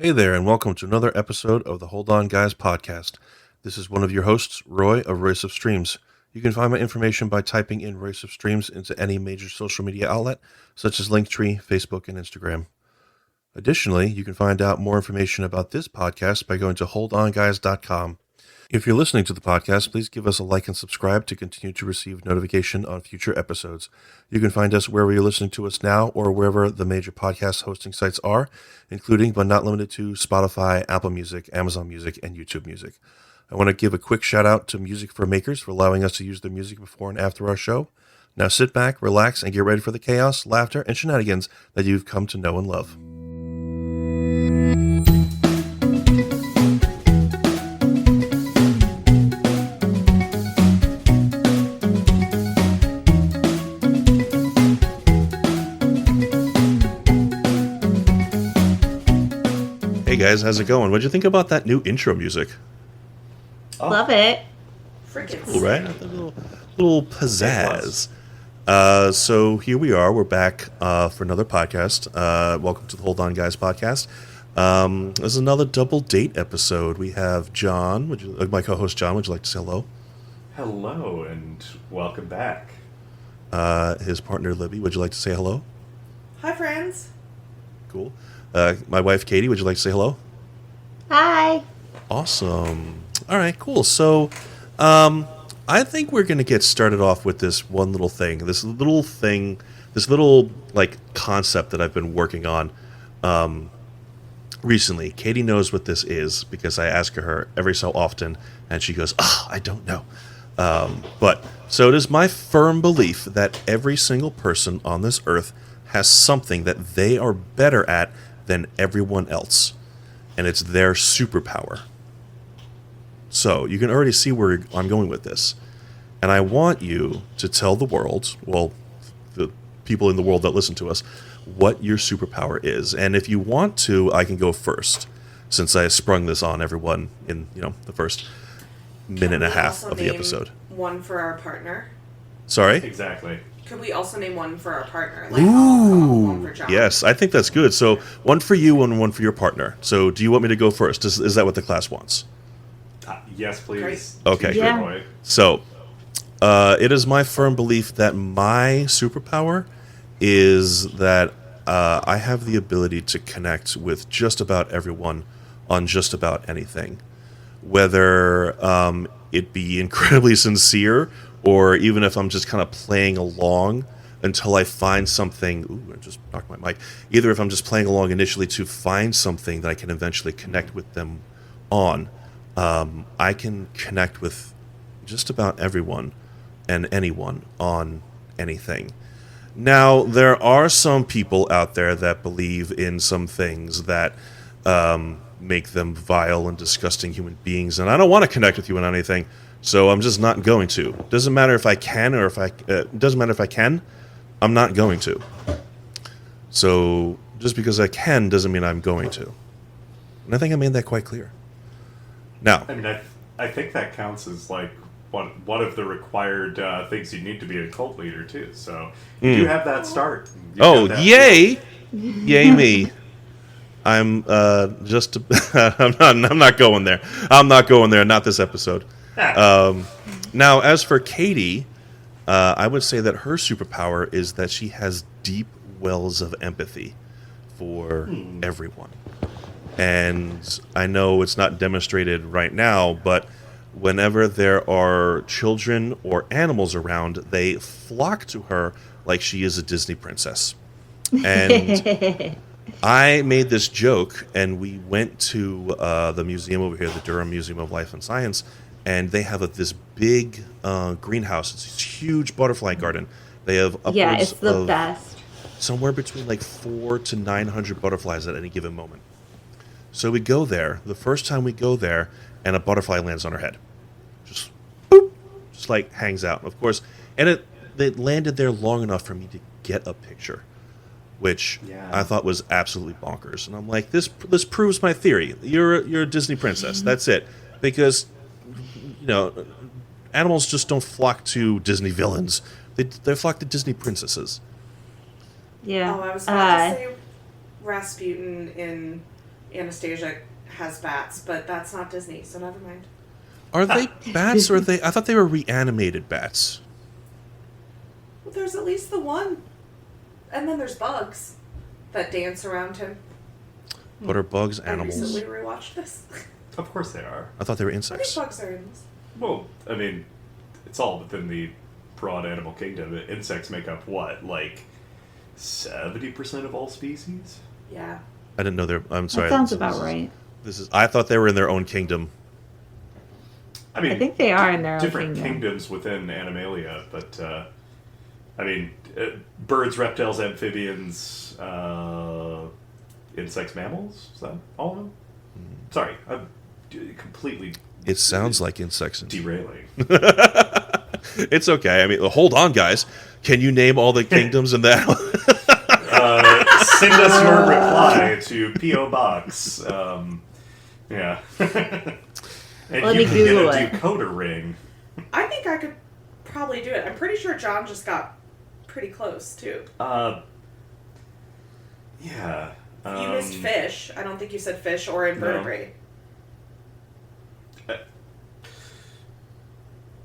Hey there, and welcome to another episode of the Hold On Guys podcast. This is one of your hosts, Roy of Race of Streams. You can find my information by typing in Race of Streams into any major social media outlet, such as Linktree, Facebook, and Instagram. Additionally, you can find out more information about this podcast by going to holdonguys.com. If you're listening to the podcast, please give us a like and subscribe to continue to receive notification on future episodes. You can find us wherever you're listening to us now or wherever the major podcast hosting sites are, including but not limited to Spotify, Apple Music, Amazon Music, and YouTube Music. I want to give a quick shout out to Music for Makers for allowing us to use their music before and after our show. Now sit back, relax, and get ready for the chaos, laughter, and shenanigans that you've come to know and love. Hey guys, how's it going? What'd you think about that new intro music? Love it. Freaking Cool, right? A little pizzazz. So here we are. We're back for another podcast. Welcome to the Hold On Guys podcast. This is another double date episode. We have John, my co-host John. Would you like to say hello? Hello and welcome back. His partner Libby. Would you like to say hello? Hi, friends. Cool. My wife Katie. Would you like to say hello? Hi. Awesome. All right, cool. So, I think we're going to get started off with this one little thing. This little like concept that I've been working on recently. Katie knows what this is because I ask her every so often, and she goes, I don't know. So it is my firm belief that every single person on this earth has something that they are better at than everyone else, and it's their superpower. So you can already see where I'm going with this. And I want you to tell the world, well, the people in the world that listen to us, what your superpower is. And if you want to, I can go first, since I sprung this on everyone in, the first minute and a half of the episode. One for our partner. Sorry? Exactly. Could we also name one for our partner? Like one for John. Yes, I think that's good. So one for you and one for your partner. So do you want me to go first? Is that what the class wants? Yes, please. Great. Okay. Teacher Yeah. Roy. So, it is my firm belief that my superpower is that I have the ability to connect with just about everyone on just about anything. Whether it be incredibly sincere or even if I'm just kind of playing along until I find something. Ooh, I just knocked my mic. Either if I'm just playing along initially to find something that I can eventually connect with them on. I can connect with just about everyone and anyone on anything. Now, there are some people out there that believe in some things that make them vile and disgusting human beings, and I don't want to connect with you on anything, so I'm just not going to. Doesn't matter if I can or if I doesn't matter if I can. I'm not going to. So just because I can doesn't mean I'm going to. And I think I made that quite clear. Now, I mean, I think that counts as like one of the required things you need to be a cult leader too. So you have that start. You got that yay, yay me! I'm just I'm not going there. I'm not going there. Not this episode. Now, as for Katie, I would say that her superpower is that she has deep wells of empathy for everyone. And I know it's not demonstrated right now, but whenever there are children or animals around, they flock to her like she is a Disney princess. And I made this joke, and we went to the museum over here, the Durham Museum of Life and Science, and they have this big greenhouse. It's this huge butterfly garden. They have upwards It's the of best. somewhere between like 400 to 900 butterflies at any given moment. So we go there, the first time we go there, and a butterfly lands on her head. Just, boop, just like hangs out. Of course, and it landed there long enough for me to get a picture, which I thought was absolutely bonkers. And I'm like, this proves my theory. You're a Disney princess. That's it. Because, animals just don't flock to Disney villains. They flock to Disney princesses. Yeah. Oh, I was about to say Rasputin in Anastasia has bats, but that's not Disney, so never mind. Are they bats or are they? I thought they were reanimated bats. Well, there's at least the one. And then there's bugs that dance around him. What are bugs? I Animals. recently rewatched this. Of course they are. I thought they were I insects. think bugs are animals. Well, I mean, it's all within the broad animal kingdom. Insects make up what, like 70% of all species? Yeah. I didn't know they're. I'm sorry. That sounds this about is- right. This is. I thought they were in their own kingdom. I mean, I think they are in their own different kingdom. kingdoms within Animalia, but I mean, birds, reptiles, amphibians, insects, mammals. Is that all of them? Sorry, I'm completely It sounds like insects. derailing. It's okay. I mean, hold on, guys. Can you name all the kingdoms in that? Send us your reply to P.O. Box. Yeah. And Let you me can Google get a it. decoder ring. I think I could probably do it. I'm pretty sure John just got pretty close, too. Yeah. You missed fish. I don't think you said fish or invertebrate.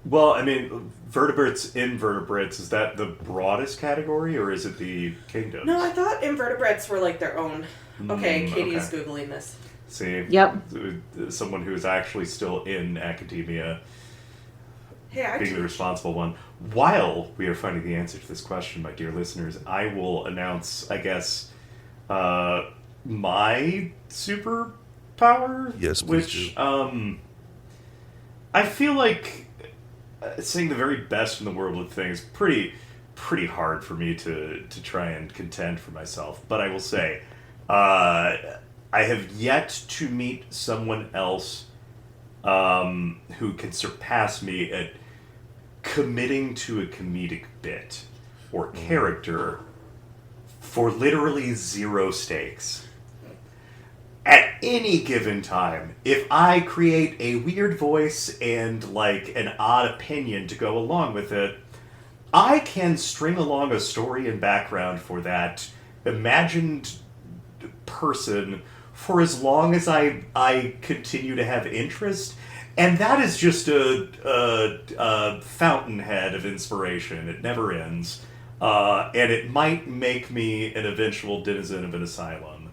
Well, I mean, vertebrates, invertebrates, is that the broadest category, or is it the kingdoms? No, I thought invertebrates were like their own. Okay, Katie is okay. Googling this. See? Yep. Someone who is actually still in academia Hey, I being the teach. responsible one. While we are finding the answer to this question, my dear listeners, I will announce, I guess, my superpower. Yes, please which, do. I feel like saying the very best in the world of things pretty hard for me to try and contend for myself. But I will say, I have yet to meet someone else who can surpass me at committing to a comedic bit or character for literally zero stakes. At any given time, if I create a weird voice and like an odd opinion to go along with it, I can string along a story and background for that imagined person for as long as I continue to have interest. And that is just a fountainhead of inspiration. It never ends. And it might make me an eventual denizen of an asylum.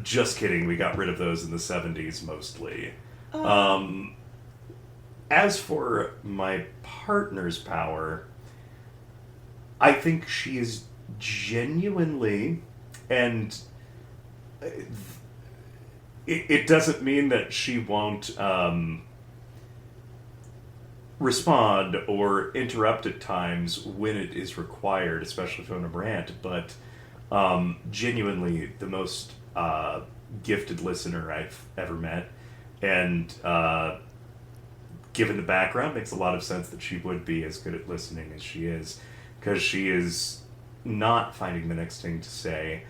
Just kidding, we got rid of those in the 70s mostly. As for my partner's power, I think she is genuinely, and it doesn't mean that she won't respond or interrupt at times when it is required, especially if I'm a rant, but genuinely the most gifted listener I've ever met. And given the background, makes a lot of sense that she would be as good at listening as she is, because she is not finding the next thing to say,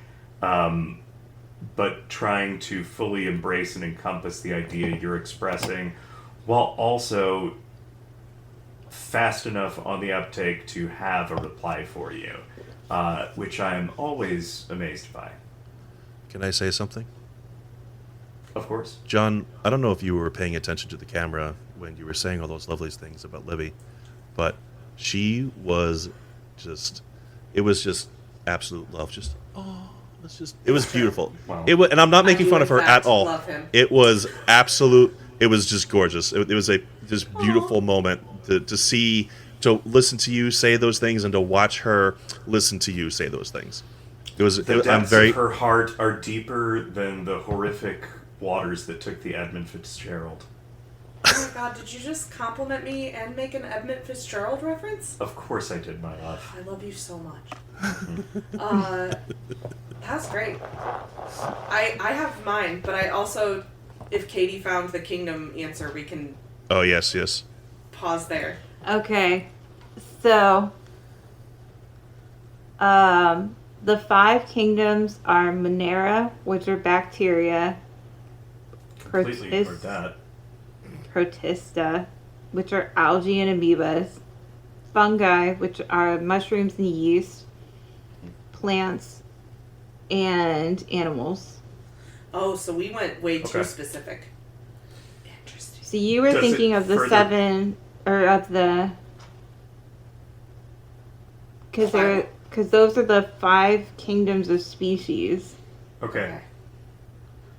but trying to fully embrace and encompass the idea you're expressing, while also fast enough on the uptake to have a reply for you, which I'm always amazed by. Can I say something? Of course. John, I don't know if you were paying attention to the camera when you were saying all those lovely things about Libby, but she was just, it was just absolute love. Just, oh, it was beautiful. Wow. It was, and I'm not I making do, fun in of her fact, at all. love him. It was absolute, it was just gorgeous. It was a just beautiful moment to see, to listen to you say those things and to watch her listen to you say those things. The depths I'm very, of her heart are deeper than the horrific waters that took the Edmund Fitzgerald. Oh my god, did you just compliment me and make an Edmund Fitzgerald reference? Of course I did, my love. I love you so much. That's great. I have mine, but I also, if Katie found the kingdom answer, we can oh yes, yes. pause there. Okay, so the 5 kingdoms are Monera, which are bacteria, Completely ignored that. Protista, which are algae and amoebas, fungi, which are mushrooms and yeast, plants, and animals. Oh, so we went way too Okay. specific. Interesting. So you were Does thinking it of the further- 7, or of the, Five. because those are the 5 kingdoms of species. Okay.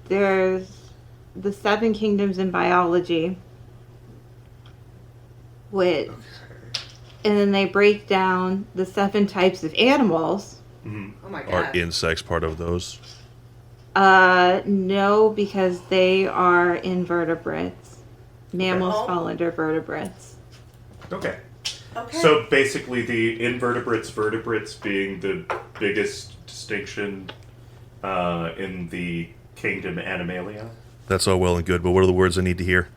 There's the 7 kingdoms in biology, which, and then they break down the 7 types of animals. Mhm. Oh my Are god. insects part of those? No, because they are invertebrates. Mammals Oh. fall under vertebrates. Okay. Okay. So basically, the invertebrates, vertebrates being the biggest distinction in the kingdom Animalia. That's all well and good, but what are the words I need to hear?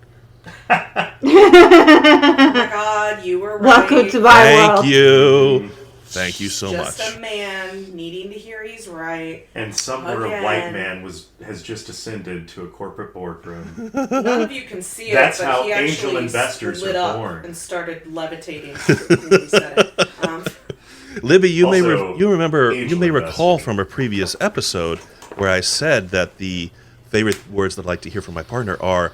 Oh my god, you were right. Welcome to my world. Thank you. Thank you so Just much. a man needing to hear he's right. And somewhere a Again. white man has just ascended to a corporate boardroom. None of you can see it, That's but how he angel actually investors lit are up born. and started levitating when he said it. Libby, you may Also, you remember angel you may recall investing. from a previous episode where I said that the favorite words that I like to hear from my partner are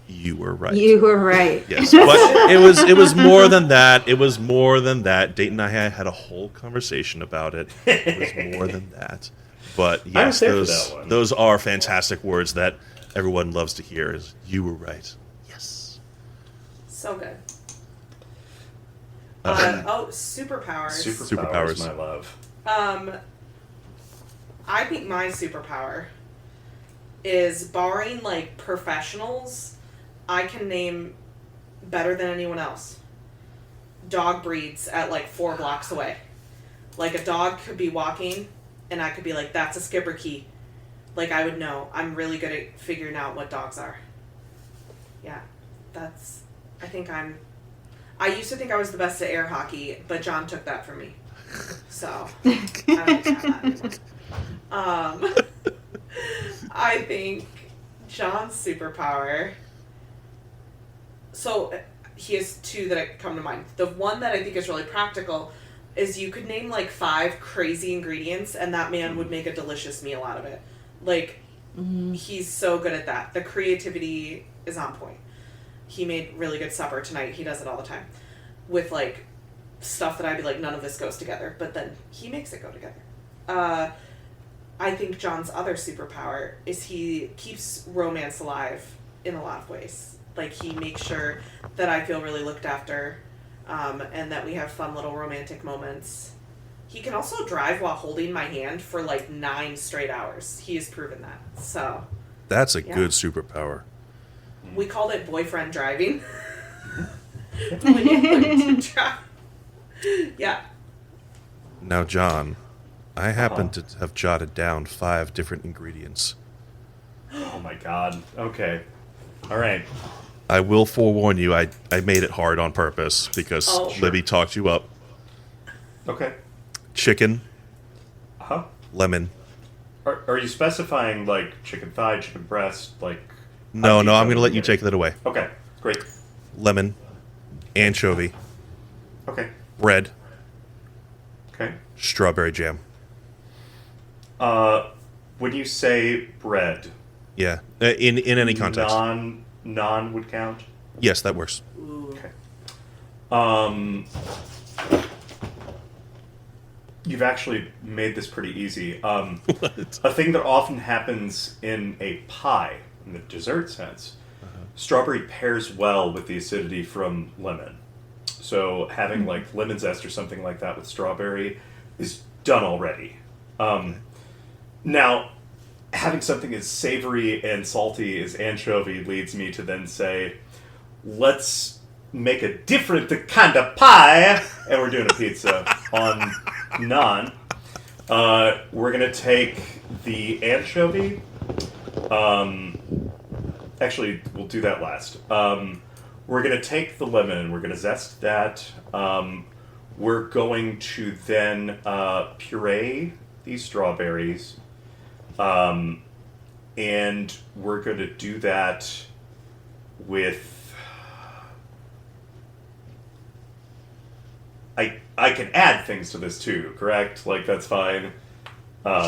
"You were right." You were right. Yes, but it was more than that. It was more than that. Dayton and I had a whole conversation about it. It was more than that. But I was yes, there for that one. those are fantastic words that everyone loves to hear. Is "You were right." Yes. So good. Uh, Superpowers. Superpowers, Superpowers. my love. I think my superpower is, barring like professionals, I can name better than anyone else dog breeds at like 4 blocks away. Like a dog could be walking and I could be like, that's a Schipperke. Like I would know. I'm really good at figuring out what dogs are. Yeah. I used to think I was the best at air hockey, but John took that from me. So I don't have that anymore. I think John's superpower. So he has 2 that come to mind. The one that I think is really practical is you could name like 5 crazy ingredients and that man would make a delicious meal out of it. Like, he's so good at that. The creativity is on point. He made really good supper tonight. He does it all the time. With like stuff that I'd be like, none of this goes together. But then he makes it go together. I think John's other superpower is he keeps romance alive in a lot of ways. Like, he makes sure that I feel really looked after, and that we have fun little romantic moments. He can also drive while holding my hand for like 9 straight hours. He has proven that. So That's a Yeah. good superpower. we called it boyfriend driving. When you learn to drive. Yeah. Now, John, I happen to have jotted down 5 different ingredients. Oh my god. Okay. All right. I will forewarn you, I made it hard on purpose because Oh, sure. Libby talked you up. Okay. Chicken, Huh? lemon. Are you specifying like chicken thigh, chicken breast, like? No, I'm going to let you take. take that away. Okay. Great. Lemon, anchovy, Okay. bread, Okay. strawberry jam. When you say bread, Yeah, in any context. non would count. Yes, that works. Ooh. Okay. You've actually made this pretty easy. A thing that often happens in a pie, in the dessert sense, strawberry pairs well with the acidity from lemon. So having like lemon zest or something like that with strawberry is done already. Now, having something as savory and salty as anchovy leads me to then say, let's make a different kind of pie, and we're doing a pizza on naan. We're gonna take the anchovy. Actually, we'll do that last. We're gonna take the lemon. We're gonna zest that. We're going to then puree these strawberries, and we're gonna do that with. I can add things to this too, correct? Like, that's fine.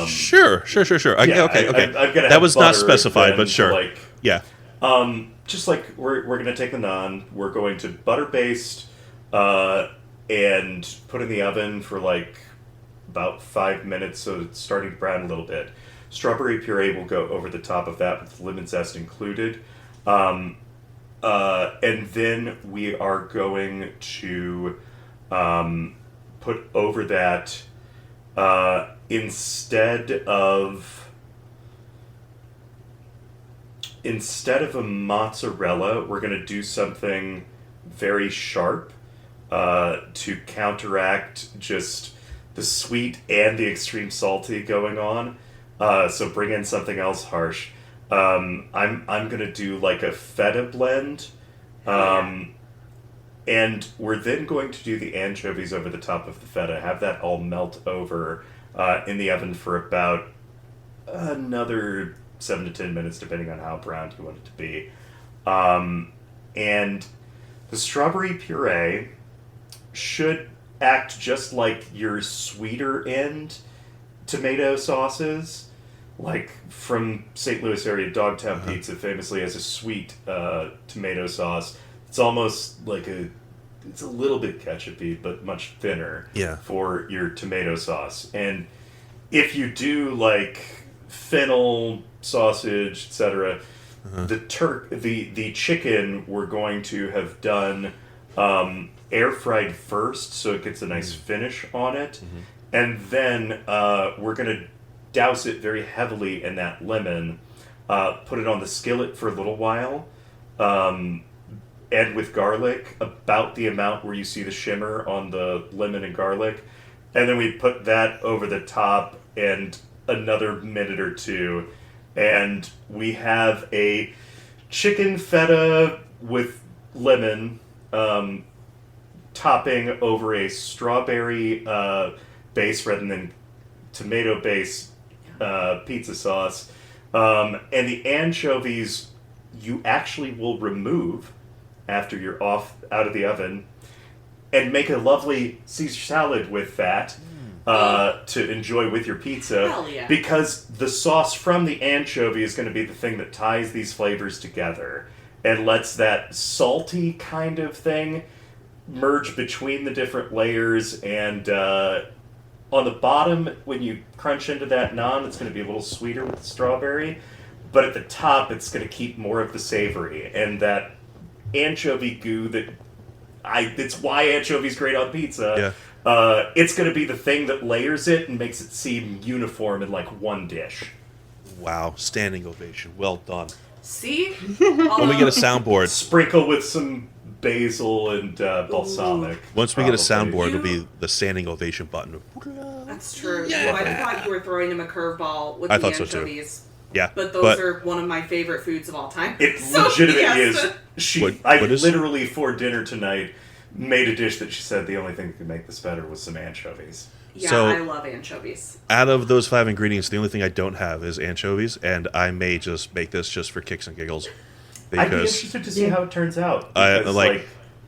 Sure. Yeah, Okay. I'm gonna That have was not butter specified, then but sure. Like, Yeah. just like we're gonna take the naan, we're going to butter baste, and put in the oven for like about 5 minutes, so it's starting to brown a little bit. Strawberry puree will go over the top of that with lemon zest included. And then we are going to put over that instead of a mozzarella, we're going to do something very sharp to counteract just the sweet and the extreme salty going on. So bring in something else harsh. I'm gonna do like a feta blend, and we're then going to do the anchovies over the top of the feta. Have that all melt over in the oven for about another 7 to 10 minutes, depending on how brown you want it to be. And the strawberry puree should act just like your sweeter end tomato sauces, like from St. Louis area, Dogtown Pizza famously has a sweet tomato sauce. It's almost like it's a little bit ketchupy, but much thinner for your tomato sauce. And if you do like fennel, sausage, etc., the chicken we're going to have done air fried first, so it gets a nice finish on it, and then we're gonna douse it very heavily in that lemon, put it on the skillet for a little while, and with garlic, about the amount where you see the shimmer on the lemon and garlic, and then we put that over the top and another minute or two, and we have a chicken feta with lemon topping over a strawberry base rather than tomato base pizza sauce, and the anchovies you actually will remove after you're out of the oven, and make a lovely Caesar salad with that to enjoy with your pizza. Hell yeah. Because the sauce from the anchovy is going to be the thing that ties these flavors together and lets that salty kind of thing merge between the different layers, and on the bottom, when you crunch into that naan, it's going to be a little sweeter with the strawberry, but at the top, it's going to keep more of the savory, and that anchovy goo it's why anchovy's great on pizza. It's going to be the thing that layers it and makes it seem uniform in like one dish. Wow, standing ovation. Well done. See? When we get a soundboard, Sprinkle with some basil and balsamic. once we get a probably. soundboard, it'll be the standing ovation button. That's true. Yeah. Well, I thought you were throwing him a curveball with I the thought so, too. anchovies. Yeah, But those are one of my favorite foods of all time. It So, legitimately yes. is. What is- Literally for dinner tonight made a dish that she said the only thing that could make this better was some anchovies. Yeah, So- I love anchovies. Out of those 5 ingredients, the only thing I don't have is anchovies, and I may just make this just for kicks and giggles. I'd be Because interested to see how it turns out. I because, like.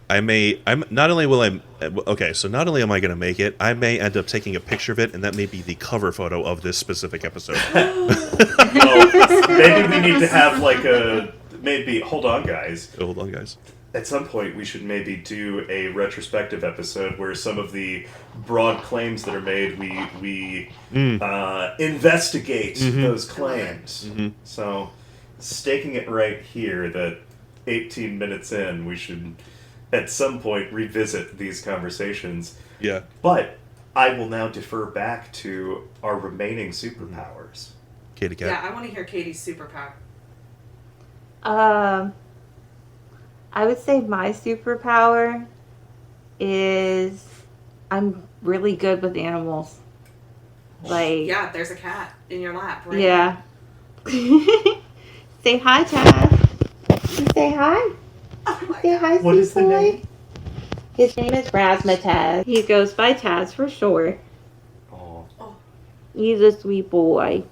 Not only am I going to make it, I may end up taking a picture of it, and that may be the cover photo of this specific episode. well, maybe we need to have like hold on, guys. Hold on, guys. At some point, we should maybe do a retrospective episode where some of the broad claims that are made, we investigate those claims. So, staking it right here that 18 minutes in, we should at some point revisit these conversations. Yeah. But I will now defer back to our remaining superpowers. Katie Cat. Yeah, I want to hear Katie's superpower. I would say my superpower is I'm really good with animals. Like, Yeah, there's a cat in your lap, right? yeah. Say hi, Taz. Say hi. Oh my Say God. hi, What sweet is the boy. name? His name is Razzmatazz. He goes by Taz for short. Oh, He's a sweet boy.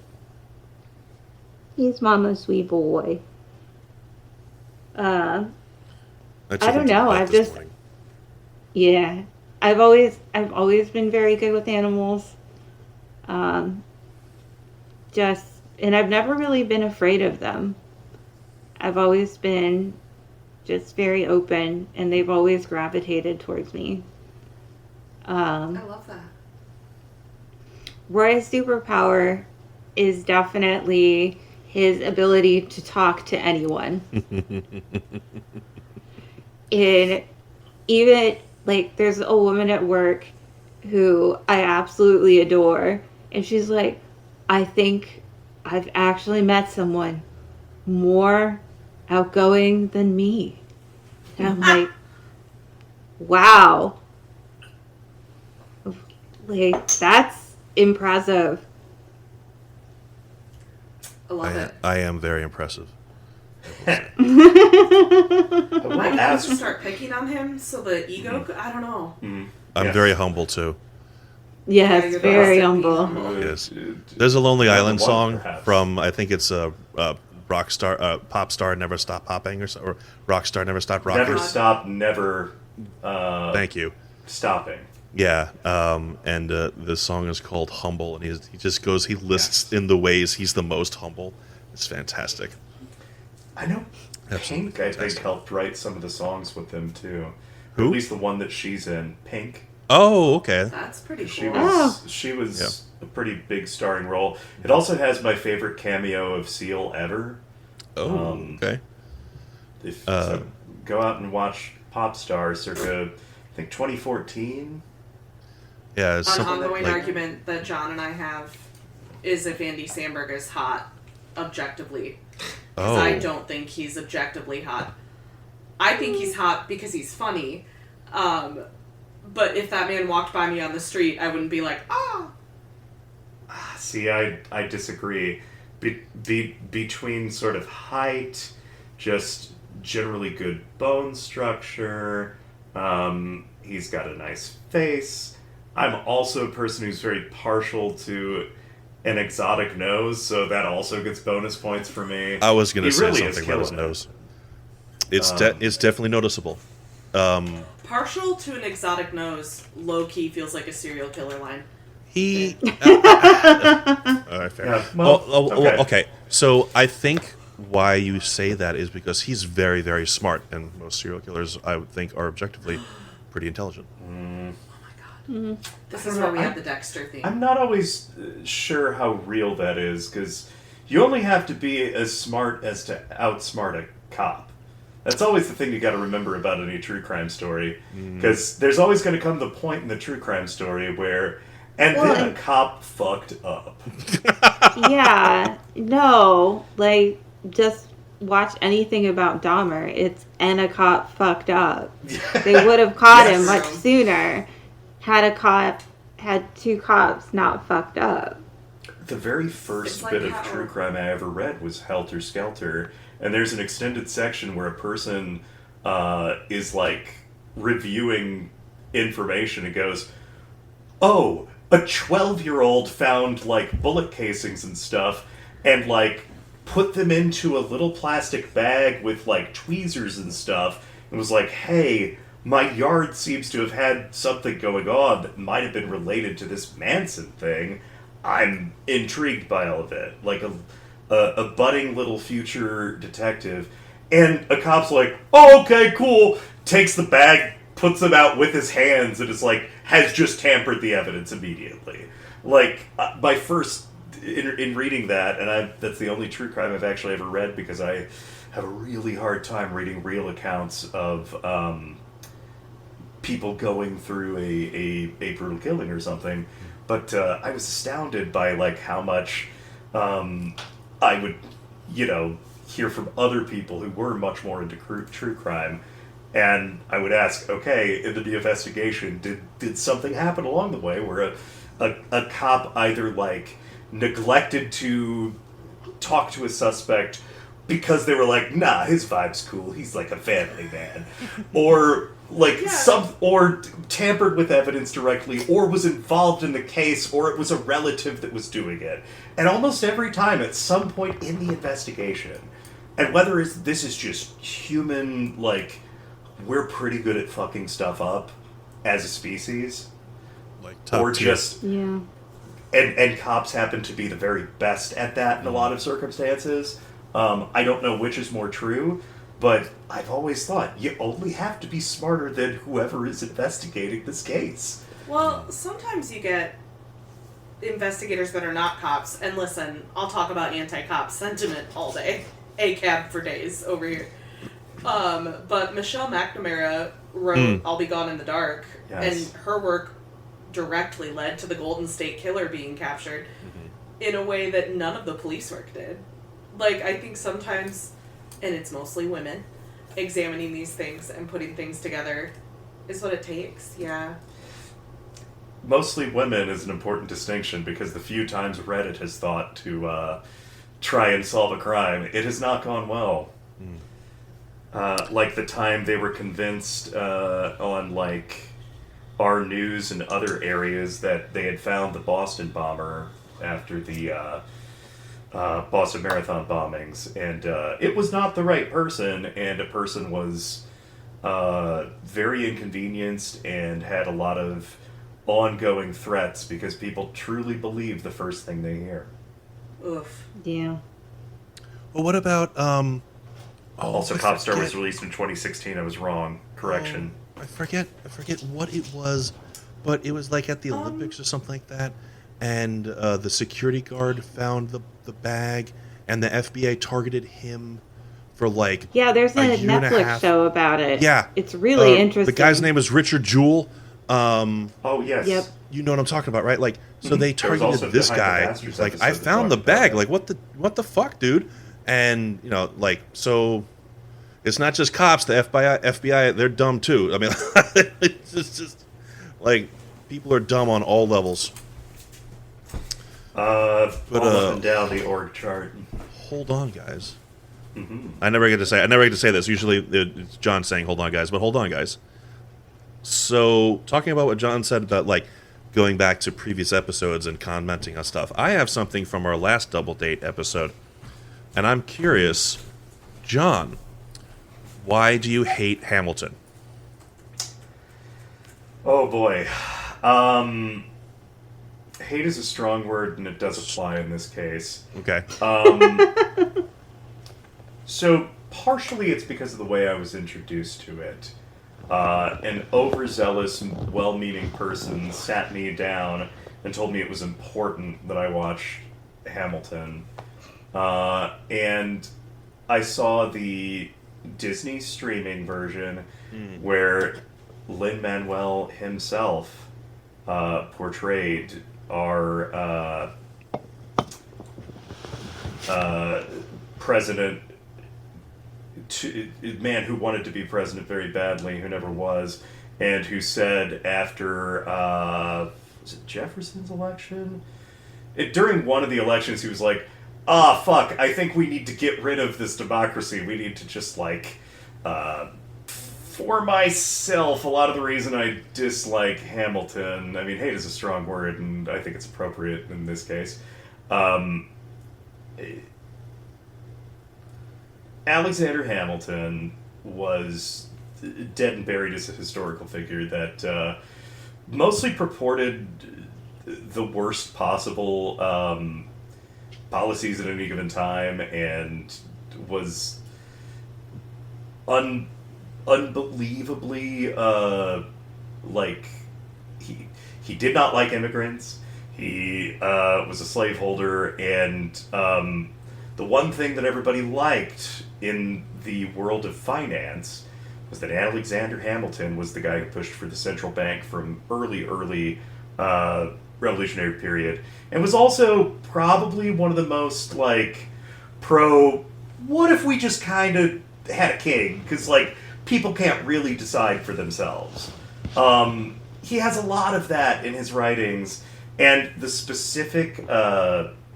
He's Mama's sweet boy. I I don't know, I've this just- morning. Yeah, I've always been very good with animals. just, and I've never really been afraid of them. I've always been just very open, and they've always gravitated towards me. I love that. Roy's superpower is definitely his ability to talk to anyone. And even, like, there's a woman at work who I absolutely adore, and she's like, I think I've actually met someone more outgoing than me. And I'm like, wow. Like, that's impressive. I love it. I am very impressive. I will I need to ask. start picking on him so the ego. I don't know. I'm Yes. very humble too. Yes, Yeah, you're very the humble. Yes. There's a Lonely More than Island one, song perhaps. from, I think it's a rock star, pop star Never Stop Popping, or rock star Never Stop Rocking. Never stop, never Thank you. stopping. Yeah, and the song is called Humble, and he just goes, he lists in the ways he's the most humble. It's fantastic. I know Absolutely Pink, I think, fantastic. helped write some of the songs with him, too. Who? At least the one that she's in, Pink. Oh, okay. That's pretty She cool. was a pretty big starring role. It also has my favorite cameo of Seal ever. Oh, okay. If so go out and watch Pop Star circa, I think 2014. Yeah, it's An something ongoing like, argument that John and I have is if Andy Samberg is hot objectively. Because I don't think he's objectively hot. I think he's hot because he's funny. But if that man walked by me on the street, I wouldn't be like, ah. See, I disagree. Between sort of height, just generally good bone structure, he's got a nice face. I'm also a person who's very partial to an exotic nose, so that also gets bonus points for me. I was going to He say really is something about his killing it. nose. It's definitely noticeable. Partial to an exotic nose, low-key feels like a serial killer line. He. All right, fair. Yeah, well, okay. Okay. So I think why you say that is because he's very, very smart, and most serial killers, I would think, are objectively pretty intelligent. This is where we have the Dexter theme. I'm not always sure how real that is, because you only have to be as smart as to outsmart a cop. That's always the thing you got to remember about any true crime story, because there's always going to come the point in the true crime story where, and then a cop fucked up. Yeah, no, like, just watch anything about Dahmer. It's, and a cop fucked up. They would have caught him much sooner had two cops not fucked up. The very first It's like bit of how- true crime I ever read was Helter Skelter, and there's an extended section where a person is like reviewing information and goes, "Oh, a 12-year-old found like bullet casings and stuff, and like put them into a little plastic bag with like tweezers and stuff, and was like, hey." My yard seems to have had something going on that might have been related to this Manson thing. I'm intrigued by all of it. Like a budding little future detective. And a cop's like, oh, okay, cool. Takes the bag, puts it out with his hands, and is like, has just tampered the evidence immediately. Like, my first, in reading that, and that's the only true crime I've actually ever read because I have a really hard time reading real accounts of, people going through a brutal killing or something, but I was astounded by like how much I would, hear from other people who were much more into true crime, and I would ask, okay, in the investigation, did something happen along the way where a cop either like neglected to talk to a suspect because they were like, nah, his vibe's cool, he's like a family man, or like or tampered with evidence directly, or was involved in the case, or it was a relative that was doing it. And almost every time, at some point in the investigation, and whether this is just human, like, we're pretty good at fucking stuff up as a species, Like top or tier. just Yeah. and cops happen to be the very best at that in a lot of circumstances. I don't know which is more true, but I've always thought you only have to be smarter than whoever is investigating this case. Well, sometimes you get investigators that are not cops, and listen, I'll talk about anti-cop sentiment all day. ACAB for days over here. But Michelle McNamara wrote I'll Be Gone in the Dark, Yes. and her work directly led to the Golden State Killer being captured in a way that none of the police work did. Like, I think sometimes, and it's mostly women, examining these things and putting things together is what it takes, yeah. Mostly women is an important distinction because the few times Reddit has thought to try and solve a crime, it has not gone well. Like the time they were convinced on like our news and other areas that they had found the Boston bomber after the Boston Marathon bombings, and it was not the right person, and a person was very inconvenienced and had a lot of ongoing threats because people truly believe the first thing they hear. Oof. Yeah. Well, what about Also, I Cop Star forget- was released in 2016. I was wrong. Correction. I forget what it was, but it was like at the Olympics or something like that, and the security guard found the bag, and the FBI targeted him for like Yeah, there's a a year and a Netflix half. show about it. Yeah, It's really interesting. The guy's name is Richard Jewell. Oh yes. Yep. You know what I'm talking about, right? Like, so they There was also targeted this Behind the guy. Bastards Like, episode I that found the talked about bag. that. Like, what the fuck, dude? And you know, like, so it's not just cops. The FBI, they're dumb too. I mean, it's just like people are dumb on all levels. All But, up and down the org chart. Hold on, guys. I never get to say this. Usually, it's John saying, "Hold on, guys," but hold on, guys. So, talking about what John said about like going back to previous episodes and commenting on stuff, I have something from our last Double Date episode, and I'm curious, John, why do you hate Hamilton? Oh boy. Hate is a strong word, and it does apply in this case. Okay. So, partially it's because of the way I was introduced to it. An overzealous, well-meaning person sat me down and told me it was important that I watch Hamilton. And I saw the Disney streaming version where Lin-Manuel himself portrayed our president, man who wanted to be president very badly, who never was, and who said after was it Jefferson's election? During one of the elections, he was like, "Ah, fuck! I think we need to get rid of this democracy. We need to just like." For myself, a lot of the reason I dislike Hamilton, I mean, hate is a strong word, and I think it's appropriate in this case. Alexander Hamilton was dead and buried as a historical figure that mostly purported the worst possible policies at any given time and was unbelievably like he did not like immigrants. He was a slaveholder, and the one thing that everybody liked in the world of finance was that Alexander Hamilton was the guy who pushed for the central bank from early revolutionary period, and was also probably one of the most like pro. What if we just kind of had a king? Because like people can't really decide for themselves. He has a lot of that in his writings, and the specific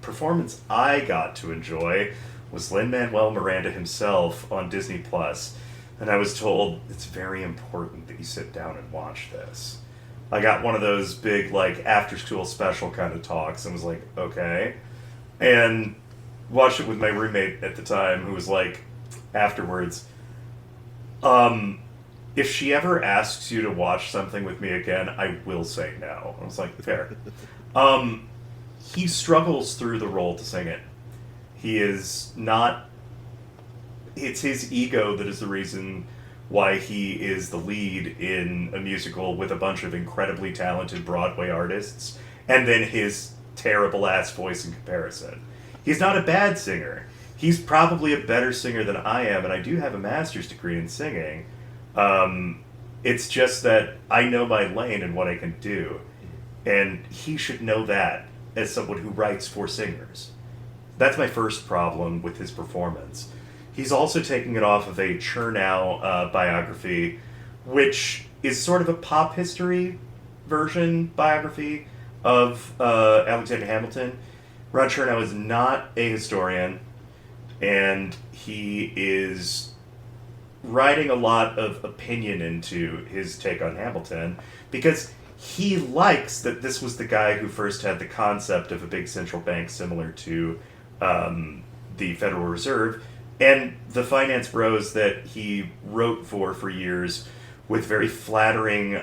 performance I got to enjoy was Lin-Manuel Miranda himself on Disney Plus, and I was told it's very important that you sit down and watch this. I got one of those big like after school special kind of talks and was like, okay, and watched it with my roommate at the time, who was like afterwards, if she ever asks you to watch something with me again, I will say no. I was like, fair. he struggles through the role to sing it. He is not... It's his ego that is the reason why he is the lead in a musical with a bunch of incredibly talented Broadway artists, and then his terrible-ass voice in comparison. He's not a bad singer. He's probably a better singer than I am, and I do have a master's degree in singing. It's just that I know my lane and what I can do, and he should know that as someone who writes for singers. That's my first problem with his performance. He's also taking it off of a Chernow biography, which is sort of a pop history version biography of Alexander Hamilton. Ron Chernow is not a historian, and he is writing a lot of opinion into his take on Hamilton, because he likes that this was the guy who first had the concept of a big central bank similar to the Federal Reserve, and the finance bros that he wrote for years with very flattering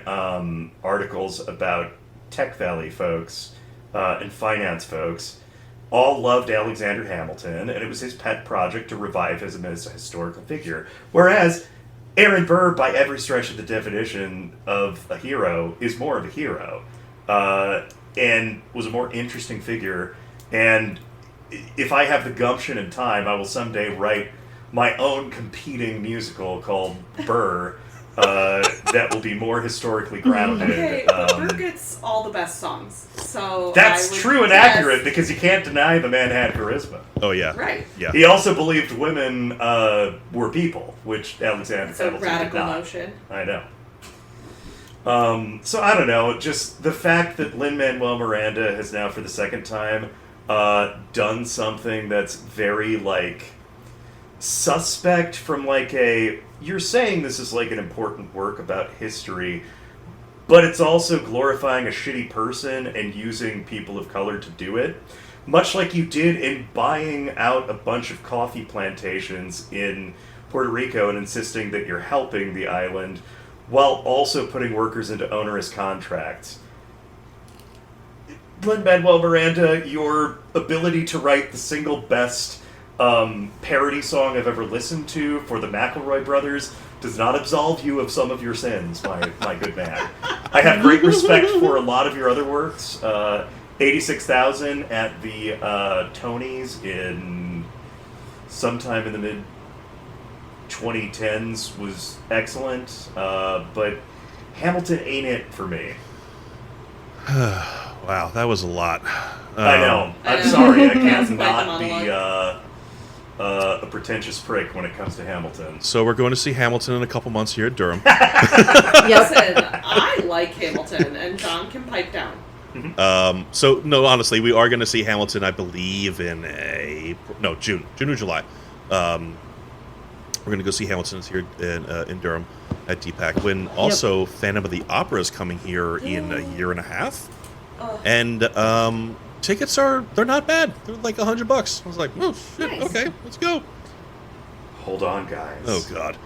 articles about Tech Valley folks and finance folks, all loved Alexander Hamilton, and it was his pet project to revive him as a historical figure. Whereas Aaron Burr, by every stretch of the definition of a hero, is more of a hero, and was a more interesting figure. And if I have the gumption and time, I will someday write my own competing musical called Burr, that will be more historically grounded. Okay, but Burr gets all the best songs, so That's I would true and guess- accurate, because you can't deny the man had charisma. Oh yeah. Right. Yeah. He also believed women were people, which Alexander It's a Hamilton did radical not. notion. I know. So I don't know, just the fact that Lin-Manuel Miranda has now for the second time done something that's very, like, suspect from, like, you're saying this is, like, an important work about history, but it's also glorifying a shitty person and using people of color to do it. Much like you did in buying out a bunch of coffee plantations in Puerto Rico and insisting that you're helping the island while also putting workers into onerous contracts. Lin-Manuel Miranda, your ability to write the single best parody song I've ever listened to for the McElroy brothers does not absolve you of some of your sins, my good man. I have great respect for a lot of your other works. 86,000 at the Tonys in sometime in the mid 2010s was excellent, but Hamilton ain't it for me. Wow, that was a lot. I know. I I'm know. sorry. I can't Quite the not be monologue. a pretentious prick when it comes to Hamilton. So we're going to see Hamilton in a couple months here at Durham. Yep. Listen, I like Hamilton, and John can pipe down. So no, honestly, we are going to see Hamilton, I believe, in June or July. We're going to go see Hamilton here in Durham at DPAC. When also Phantom of the Opera is coming here in a year and a half, and tickets they're not bad. They're like $100. I was like, oh shit, Nice. okay, let's go. Hold on, guys. Oh god,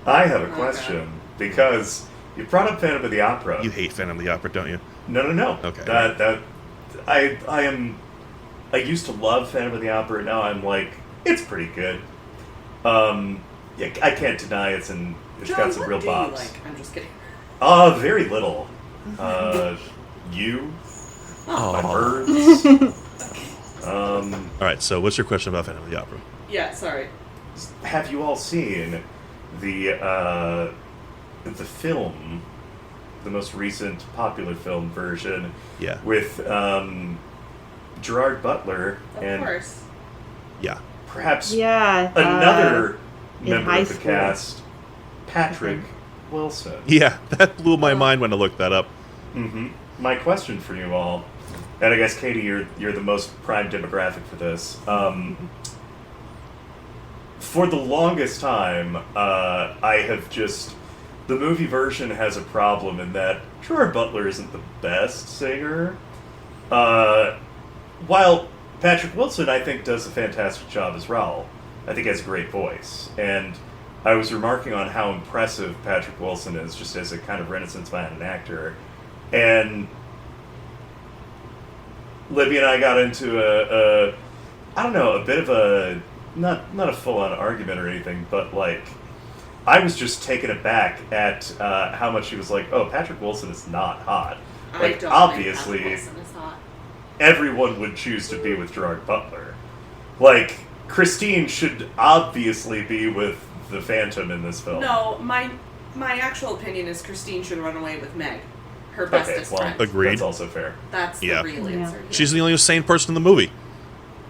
I have a Oh, question, because you brought up Phantom of the Opera. you hate Phantom of the Opera, don't you? No. Okay. I used to love Phantom of the Opera. Now I'm like, it's pretty good. Yeah, I can't deny it's John, got some what real do you bops. like? I'm just kidding. Very little. You, my Oh. birds. All right. So, what's your question about Phantom of the Opera? Yeah, sorry. Have you all seen the film, the most recent popular film version Yeah. with Gerard Butler Of and course. Yeah. perhaps Yeah. another in member high of the school. cast, Patrick Wilson? Yeah, that blew my mind when I looked that up. Mm-hmm. My question for you all, and I guess Katie, you're the most prime demographic for this. For the longest time, I have just... The movie version has a problem in that Gerard Butler isn't the best singer. While Patrick Wilson, I think, does a fantastic job as Raoul. I think he has a great voice. And I was remarking on how impressive Patrick Wilson is just as a kind of Renaissance man and actor. And Libby and I got into I don't know, a bit of a not a full on argument or anything, but like I was just taken aback at how much she was like, "Oh, Patrick Wilson is not hot." I Like don't obviously, think Patrick Wilson is hot. everyone would choose to be with Gerard Butler. Like Christine should obviously be with the Phantom in this film. No, my actual opinion is Christine should run away with Meg, her bestest friend. Agreed. That's also fair. That's Yeah. the real answer. Here. She's the only sane person in the movie.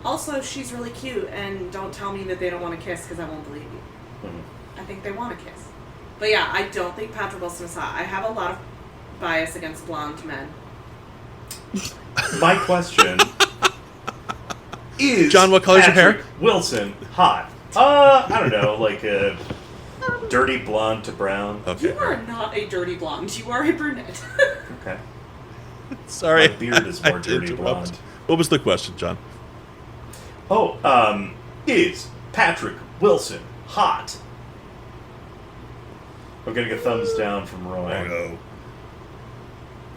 Also, she's really cute, and don't tell me that they don't want to kiss, because I won't believe you. Mhm. I think they want to kiss. But yeah, I don't think Patrick Wilson is hot. I have a lot of bias against blonde men. My question is: John, what color's your hair? Patrick Wilson hot? I don't know, like a dirty blonde to brown. Okay. You are not a dirty blonde. You are a brunette. Okay. Sorry. My beard is I more had to dirty interrupt. blonde. What was the question, John? Oh, is Patrick Wilson hot? I'm getting a thumbs down from Roy. no.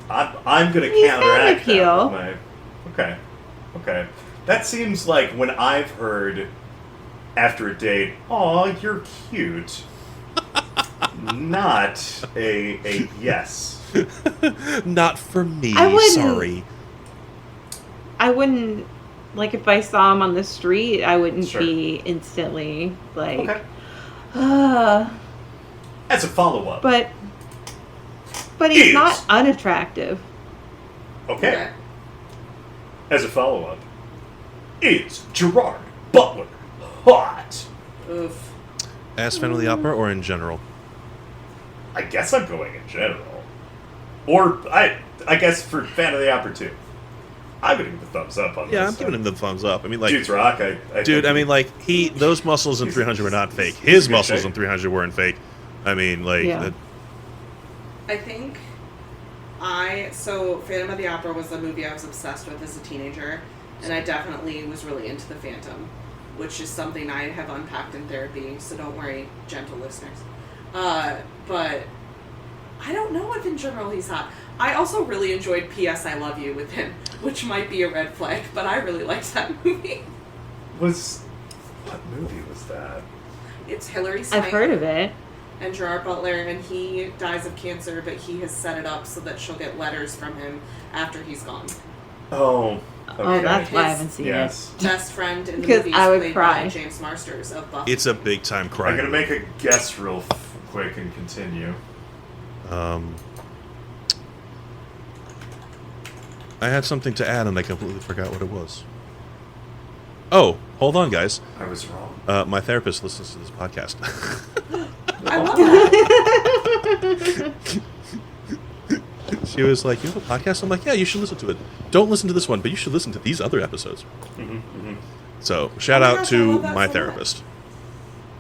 I'm gonna He's got an counteract appeal. that with my. Okay. That seems like when I've heard after a date, "Aw, you're cute." Not a yes. Not for me. I wouldn't- Sorry. I wouldn't, like, if I saw him on the street, I wouldn't Sure. be instantly like, Okay. But As a follow-up. he's Is- not unattractive. Okay. As a follow-up, is Gerard Butler hot? Oof. As Phantom of the Opera or in general? I guess I'm going in general. Or, I guess for Fan of the Opera too. I'm gonna give a thumbs up on this. Yeah, I'm giving him the thumbs up. I mean, like, Jude's Rock, I dude, think I mean, like, those muscles in He's- 300 were not fake. he's His in good muscles shape. in 300 weren't fake. I mean, like, Yeah. I think so Phantom of the Opera was a movie I was obsessed with as a teenager, and I definitely was really into the Phantom, which is something I have unpacked in therapy, so don't worry, gentle listeners. But I don't know if in general he's hot. I also really enjoyed P.S. I Love You with him, which might be a red flag, but I really liked that movie. what movie was that? It's Hilary Swank I've heard of it. and Gerard Butler, and he dies of cancer, but he has set it up so that she'll get letters from him after he's gone. Oh, okay. Oh, that's why I His- haven't seen yes. Best friend in the Because movie is I would played cry. by James Marsters of Buffy. it's a big time crime. I'm gonna make a guess real quick and continue. I had something to add and I completely forgot what it was. Oh, hold on, guys. I was wrong. My therapist listens to this podcast. I love that. She was like, "You have a podcast?" I'm like, "Yeah, you should listen to it. Don't listen to this one, but you should listen to these other episodes." So, shout Oh my out gosh, I to love that my so therapist.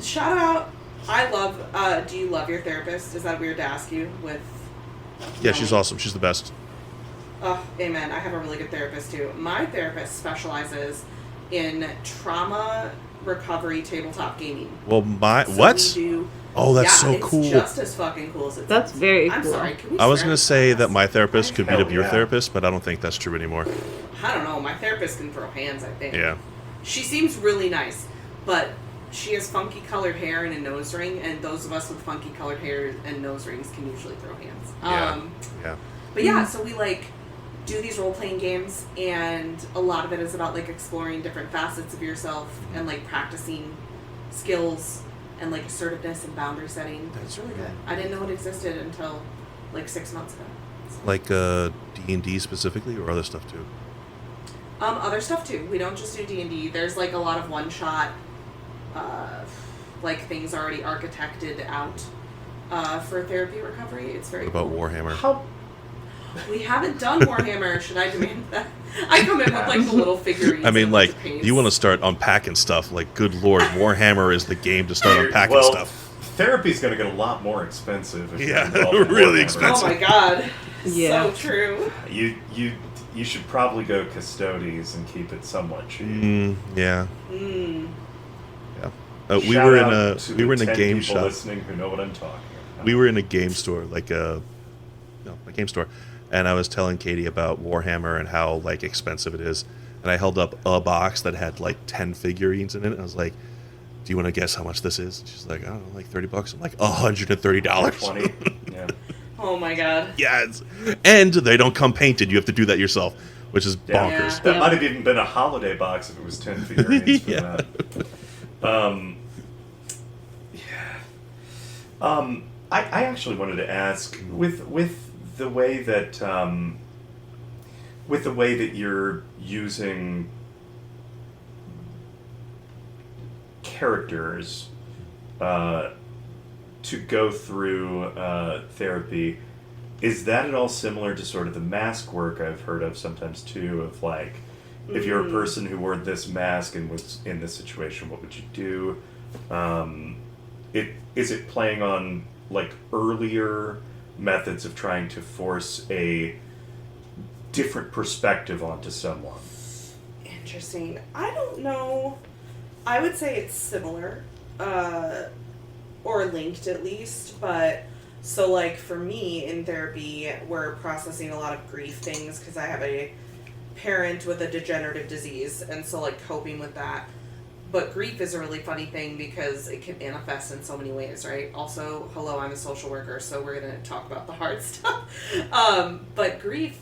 Shout out. I love, do you love your therapist? Is that weird to ask you with... Yeah, she's awesome. She's the best. Oh, amen. I have a really good therapist too. My therapist specializes in trauma recovery tabletop gaming. Well, my So what? we do, Oh, that's so it's cool. just as fucking cool as it That's sounds. very I'm cool. sorry. Can we I was swear gonna on say this that my podcast? therapist could beat up Hell your yeah. therapist, but I don't think that's true anymore. I don't know. My therapist can throw hands, I think. Yeah. She seems really nice, but she has funky colored hair and a nose ring, and those of us with funky colored hair and nose rings can usually throw hands. Yeah. Yeah. But yeah, so we like do these role playing games, and a lot of it is about like exploring different facets of yourself and like practicing skills and like assertiveness and boundary setting. It's really good. I didn't know it existed until like 6 months ago. Like D&D specifically, or other stuff too. Other stuff too. We don't just do D&D. There's like a lot of one shot, like things already architected out for therapy recovery. It's very What about cool. Warhammer? How? We haven't done Warhammer. Should I demand that? I come in with like the little figurines. I mean, and a like, bunch of paints. you want to start unpacking stuff. Like, good lord, Warhammer is the game to start unpacking well, stuff. therapy's going to get a lot more expensive. If you're Yeah, involved in really Warhammer. expensive. Oh my god. Yeah. So true. You should probably go Custodes and keep it somewhat cheap. Yeah. Mm. Yeah. We Shout were in out a to we were in the a 10 game people shop. listening who know what I'm talking about. We were in a game store, like a game store, and I was telling Katie about Warhammer and how like expensive it is, and I held up a box that had like 10 figurines in it. And I was like, "Do you want to guess how much this is?" And she's like, "I don't know, like $30." I'm like, $130. 20. Yeah. Oh my god. Yeah, and they don't come painted. You have to do that yourself, which is Yeah. bonkers. That Yeah. might have even been a holiday box if it was 10 figurines for Yeah. that. Yeah. I actually wanted to ask with the way that you're using characters to go through therapy, is that at all similar to sort of the mask work I've heard of sometimes too, of like, if you're a person who wore this mask and was in this situation, what would you do? Is it playing on like earlier methods of trying to force a different perspective onto someone? Interesting. I don't know. I would say it's similar, or linked at least, but so like for me in therapy, we're processing a lot of grief things because I have a parent with a degenerative disease, and so like coping with that. But grief is a really funny thing because it can manifest in so many ways, right? Also, hello, I'm a social worker, so we're going to talk about the hard stuff. But grief,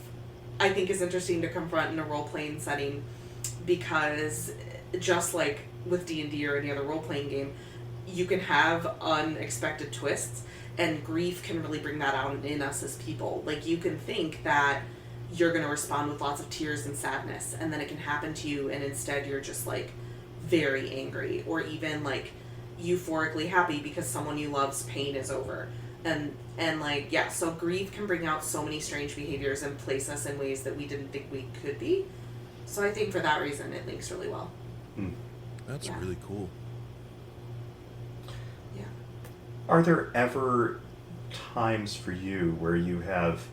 I think, is interesting to confront in a role-playing setting because just like with D&D or any other role-playing game, you can have unexpected twists, and grief can really bring that out in us as people. Like, you can think that you're going to respond with lots of tears and sadness, and then it can happen to you, and instead you're just like very angry, or even like euphorically happy because someone you love's pain is over. And like, yeah, so grief can bring out so many strange behaviors and place us in ways that we didn't think we could be. So I think for that reason it links really well. That's Yeah. really cool. Yeah. Are there ever times for you where you have,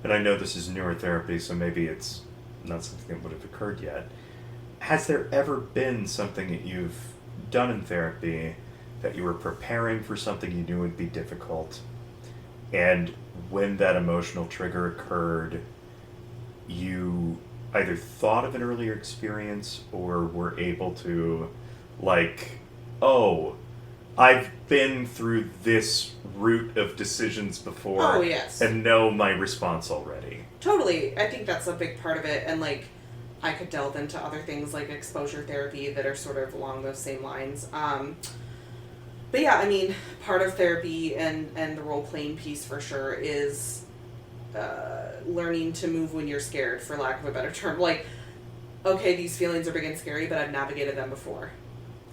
and I know this is newer therapy, so maybe it's not something that would have occurred yet, has there ever been something that you've done in therapy that you were preparing for something you knew would be difficult, and when that emotional trigger occurred, you either thought of an earlier experience or were able to, like, oh, I've been through this route of decisions before Oh, yes. and know my response already? Totally. I think that's a big part of it, and like I could delve into other things like exposure therapy that are sort of along those same lines. But yeah, I mean, part of therapy and the role-playing piece for sure is learning to move when you're scared, for lack of a better term. Like, okay, these feelings are big and scary, but I've navigated them before.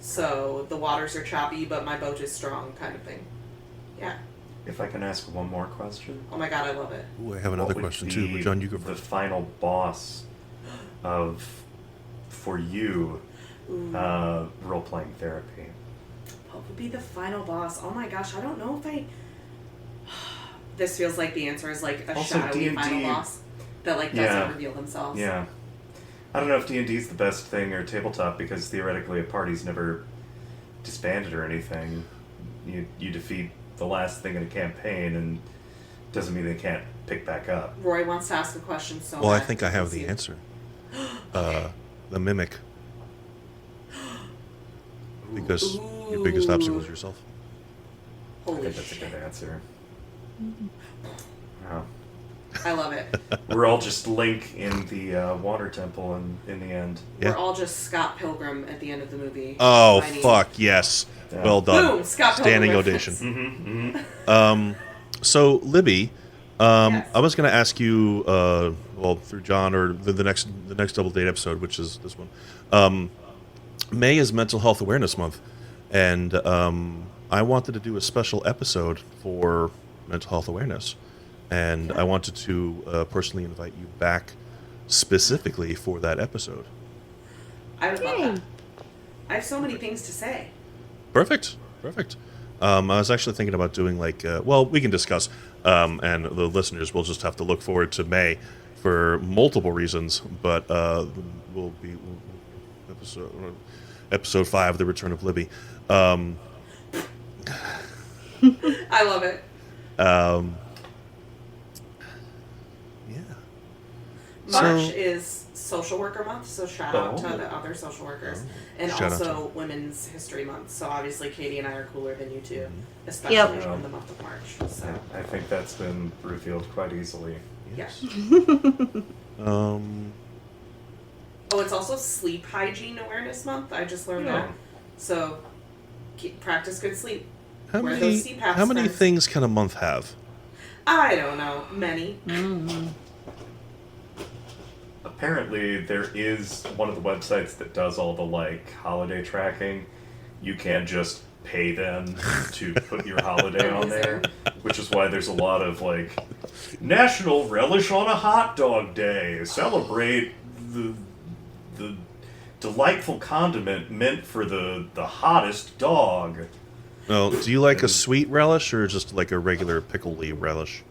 So the waters are choppy, but my boat is strong, kind of thing. Yeah. If I can ask one more question. Oh my god, I love it. Ooh, I have another What would question be too. But John, you go the first. final boss for you, role-playing therapy. What would be the final boss? Oh my gosh, I don't know if I... This feels like the answer is like a Also, shadowy D&D final boss that like doesn't Yeah. reveal themselves. Yeah. I don't know if D&D is the best thing or tabletop, because theoretically a party's never disbanded or anything. You defeat the last thing in a campaign, and doesn't mean they can't pick back up. Roy wants to ask a question so Well, I bad. think I have the See- answer. The mimic. Because your biggest Ooh. obstacle is yourself. I Holy think that's a shit. good answer. Wow. I love it. We're all just Link in the water temple in the end. Yeah. We're all just Scott Pilgrim at the end of the movie. Oh, Finding- fuck, yes. Yeah. Well done. Boom! Scott Pilgrim Standing reference. ovation. Mm-hmm. So, Libby, Yes. I was going to ask you, well, through John or the next Double Date episode, which is this one. May is Mental Health Awareness Month, and I wanted to do a special episode for mental health awareness, and I wanted to personally invite you back specifically for that episode. I would love Yay. that. I have so many things to say. Perfect. I was actually thinking about doing like, well, we can discuss, and the listeners will just have to look forward to May for multiple reasons, but we'll be episode 5, The Return of Libby. I love it. Yeah. March is Social Worker Month, so shout out to Oh. the other social workers. And Shout out also Women's History Month, so obviously Katie and I are cooler than you two, Mm-hmm. especially Yep. in the month of March. So, I think that's been revealed quite easily. yes. Um, Oh, it's also Sleep Hygiene Awareness Month. I just learned Yeah. that. So, practice good sleep. how Wear many those CPAPs, how many friends. things can a month have? I don't know. Many. Apparently, there is one of the websites that does all the holiday tracking. You can't just pay them to put your holiday on there, which is why there's a lot of National Relish on a Hot Dog Day. Celebrate the delightful condiment meant for the hottest dog. Well, do you like a sweet relish or just like a regular pickly relish?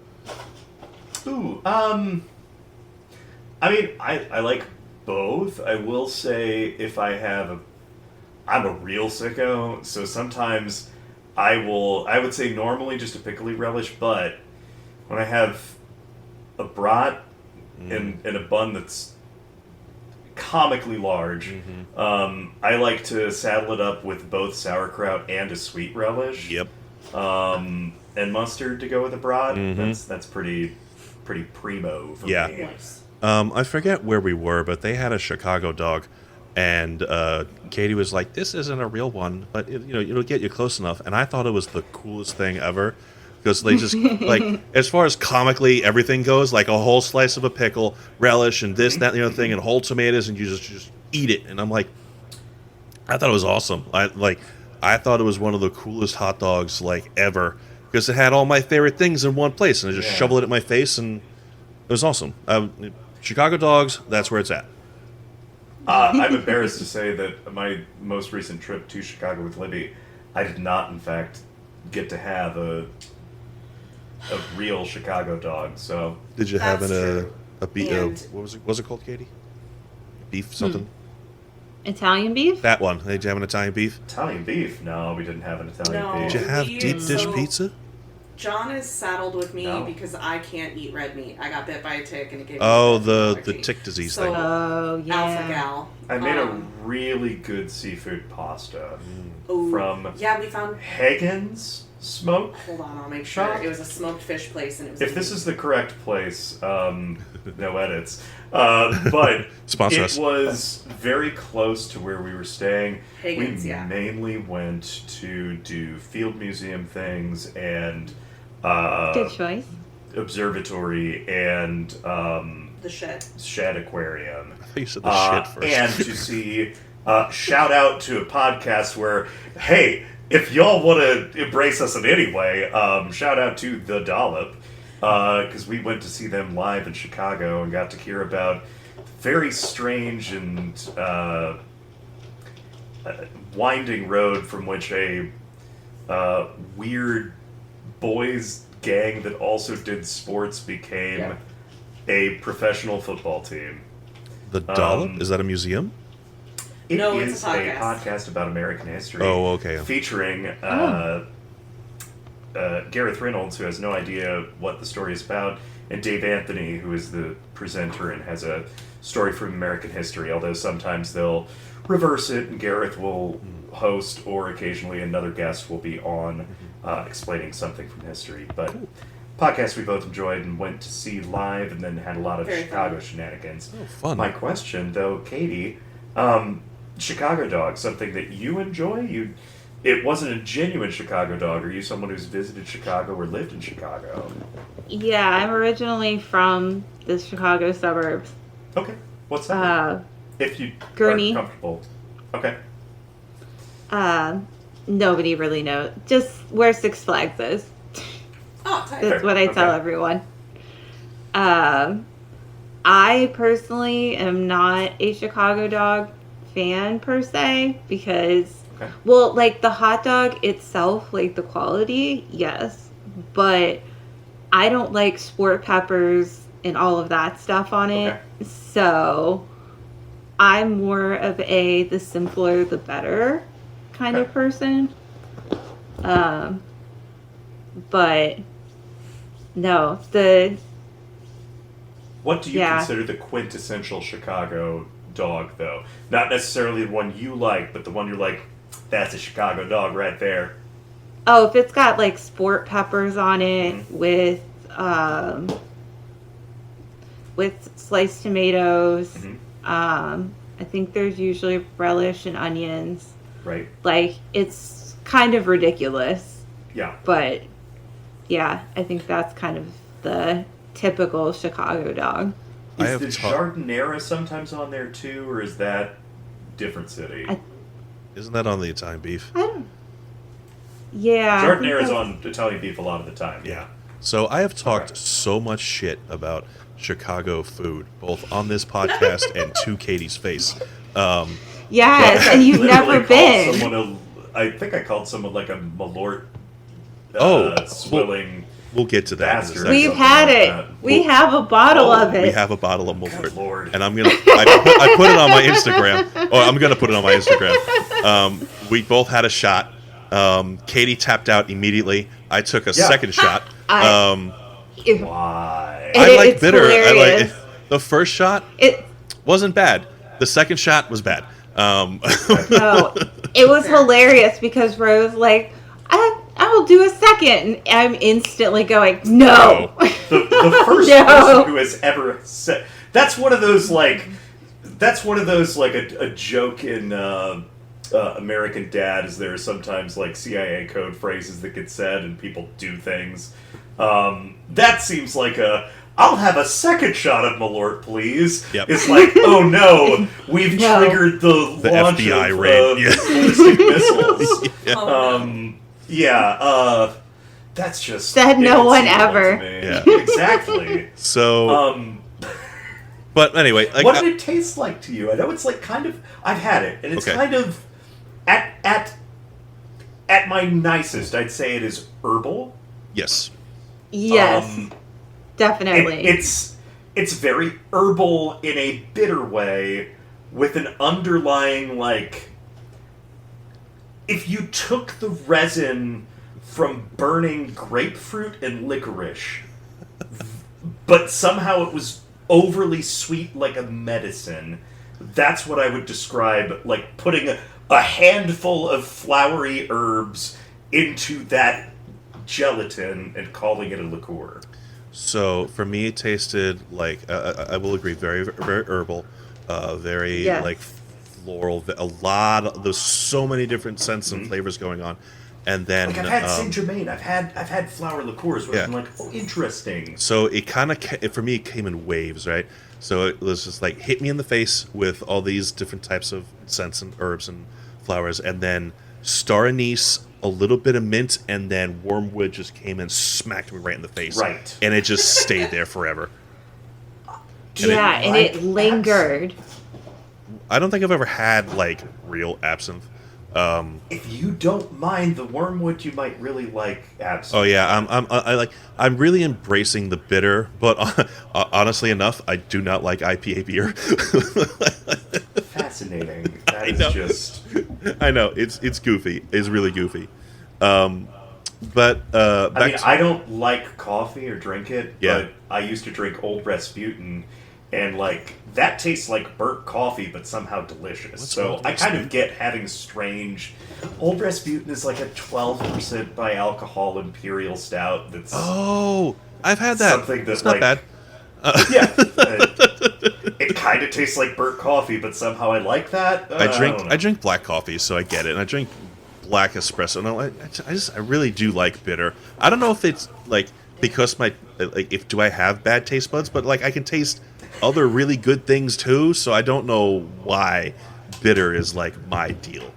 Ooh, I mean, I like both. I will say if I'm a real sicko, so sometimes I would say normally just a pickly relish, but when I have a brat in a bun that's comically large, I like to saddle it up with both sauerkraut and a sweet relish. Yep. And mustard to go with a brat. That's pretty primo for Yeah. me. Nice. I forget where we were, but they had a Chicago dog, and Katie was like, "This isn't a real one, but it'll get you close enough." And I thought it was the coolest thing ever, because they just as far as comically everything goes, like a whole slice of a pickle, relish, and this, that, thing, and whole tomatoes, and you just eat it. And I'm like, I thought it was awesome. I thought it was one of the coolest hot dogs ever, because it had all my favorite things in one place, and I just Yeah. shoveled it in my face, and it was awesome. Chicago dogs, that's where it's at. I'm embarrassed to say that my most recent trip to Chicago with Libby, I did not, in fact, get to have a real Chicago dog. So Did you have That's true. a beef? And- What was it? Was it called, Katie? Beef something? Italian beef? That one. Did you have an Italian beef? Italian beef? No, we didn't have an Italian No. beef. Did you have We- deep dish so- pizza? John is saddled with me No. because I can't eat red meat. I got bit by a tick and it gave me Oh, a the allergy. tick disease So, thing. Oh, Alpha yeah. gal. I made a Um, really good seafood pasta ooh, from yeah, we found. Hagen's Smoke. Hold on, I'll make sure. Shop? It was a smoked fish place, and it was. If this is the correct place, no edits. But Sponsor it us. was very close to where we were staying. Hagen's, we yeah. mainly went to do field museum things and Good choice. observatory and the shed. shed aquarium. I thought you said the shit first. And to see, shout out to a podcast where, hey, if y'all want to embrace us in any way, shout out to The Dollop, because we went to see them live in Chicago and got to hear about very strange and winding road from which a weird boys gang that also did sports became Yeah. a professional football team. The Dollop? Is that a museum? It No, it's is a podcast. podcast about American history. Oh, okay. Featuring Gareth Reynolds, who has no idea what the story is about, and Dave Anthony, who is the presenter and has a story from American history, although sometimes they'll reverse it and Gareth will host, or occasionally another guest will be on explaining something from history. But podcast we both enjoyed and went to see live and then had a lot of Very Chicago fun. shenanigans. Oh, fun. My question, though, Katie, Chicago dog, something that you enjoy? It wasn't a genuine Chicago dog. Are you someone who's visited Chicago or lived in Chicago? Yeah, I'm originally from the Chicago suburbs. Okay. What's that? If you are Gurney. comfortable. Okay. Nobody really knows. Just where Six Flags is. Oh, tight. That's what I tell Okay. everyone. I personally am not a Chicago dog fan per se because, Okay. well, the hot dog itself, the quality, yes, but I don't like sport peppers and all of that stuff on it. Okay. So I'm more of the simpler the better kind of Okay. person. But no, What do you Yeah. consider the quintessential Chicago dog, though? Not necessarily the one you like, but the one you're like, that's a Chicago dog right there. Oh, if it's got like sport peppers on it with sliced tomatoes, I think there's usually relish and onions. Right. Like, it's kind of ridiculous, Yeah. but yeah, I think that's kind of the typical Chicago dog. I Is have the ta- Jardinera sometimes on there too, or is that different city? Isn't that on the Italian beef? I don't. Yeah. I think Jardinera's that's- on Italian beef a lot of the time. Yeah. So I have talked Okay. so much shit about Chicago food, both on this podcast and to Katie's face. Yes, and you've Literally never called been. someone I think I called someone like a Malort swilling. We'll get to that. In a Bastard. second. We've had like it. that. We have a bottle of it. We have a bottle of Good Malort, Lord. and I put it on my Instagram. Or I'm gonna put it on my Instagram. We both had a shot. Katie tapped out immediately. I took a second shot. Why? I like It's bitter. hilarious. The first shot It wasn't bad. The second shot was bad. no, it was hilarious because Rose like I will do a second, and I'm instantly going no. The first No. person who has ever said that's one of those like a joke in American Dad is there are sometimes like CIA code phrases that get said and people do things. That seems like I'll have a second shot of Malort, please. Yep. It's like, oh no, we've No. triggered the launch FBI of raid. Yeah. ballistic missiles. Oh, no. Yeah, that's just Said no one inconceivable ever. to me. Yeah. Exactly. So, but anyway, like, What did it taste like to you? I know it's like kind of. I've had it, and it's Okay. kind of at my nicest. I'd say it is herbal. yes. Yes, definitely. It's very herbal in a bitter way, with an underlying like. If you took the resin from burning grapefruit and licorice, but somehow it was overly sweet like a medicine, that's what I would describe like putting a handful of flowery herbs into that gelatin and calling it a liqueur. So for me, it tasted like I will agree, very very herbal, very Yes. like floral. A lot. There's so many different scents and flavors going on, and then Like I've had Saint Germain, I've had flower liqueurs where Yeah. I'm like, oh, interesting. so it kind of for me it came in waves, right? So it was just like hit me in the face with all these different types of scents and herbs and flowers, and then star anise, a little bit of mint, and then wormwood just came and smacked me right in the face. Right. And it just stayed there forever. yeah, and like it lingered. I don't think I've ever had like real absinthe. If you don't mind the wormwood, you might really like absinthe. Oh yeah, I'm really embracing the bitter, but honestly enough, I do not like IPA beer. Fascinating. That is know. just. I know it's goofy. It's really goofy. But I back mean, I don't like coffee or drink it, Yeah. but I used to drink Old Rasputin, and like that tastes like burnt coffee, but somehow delicious. What's So Old I kind of Rasputin? get having strange. Old Rasputin is like a 12% by alcohol imperial stout. That's I've had that. something that, It's not like- bad. yeah. It kind of tastes like burnt coffee, but somehow I like that. I drink black coffee, so I get it. And I drink black espresso. And I really do like bitter. I don't know if it's like because do I have bad taste buds, but like I can taste other really good things too. So I don't know why bitter is like my deal.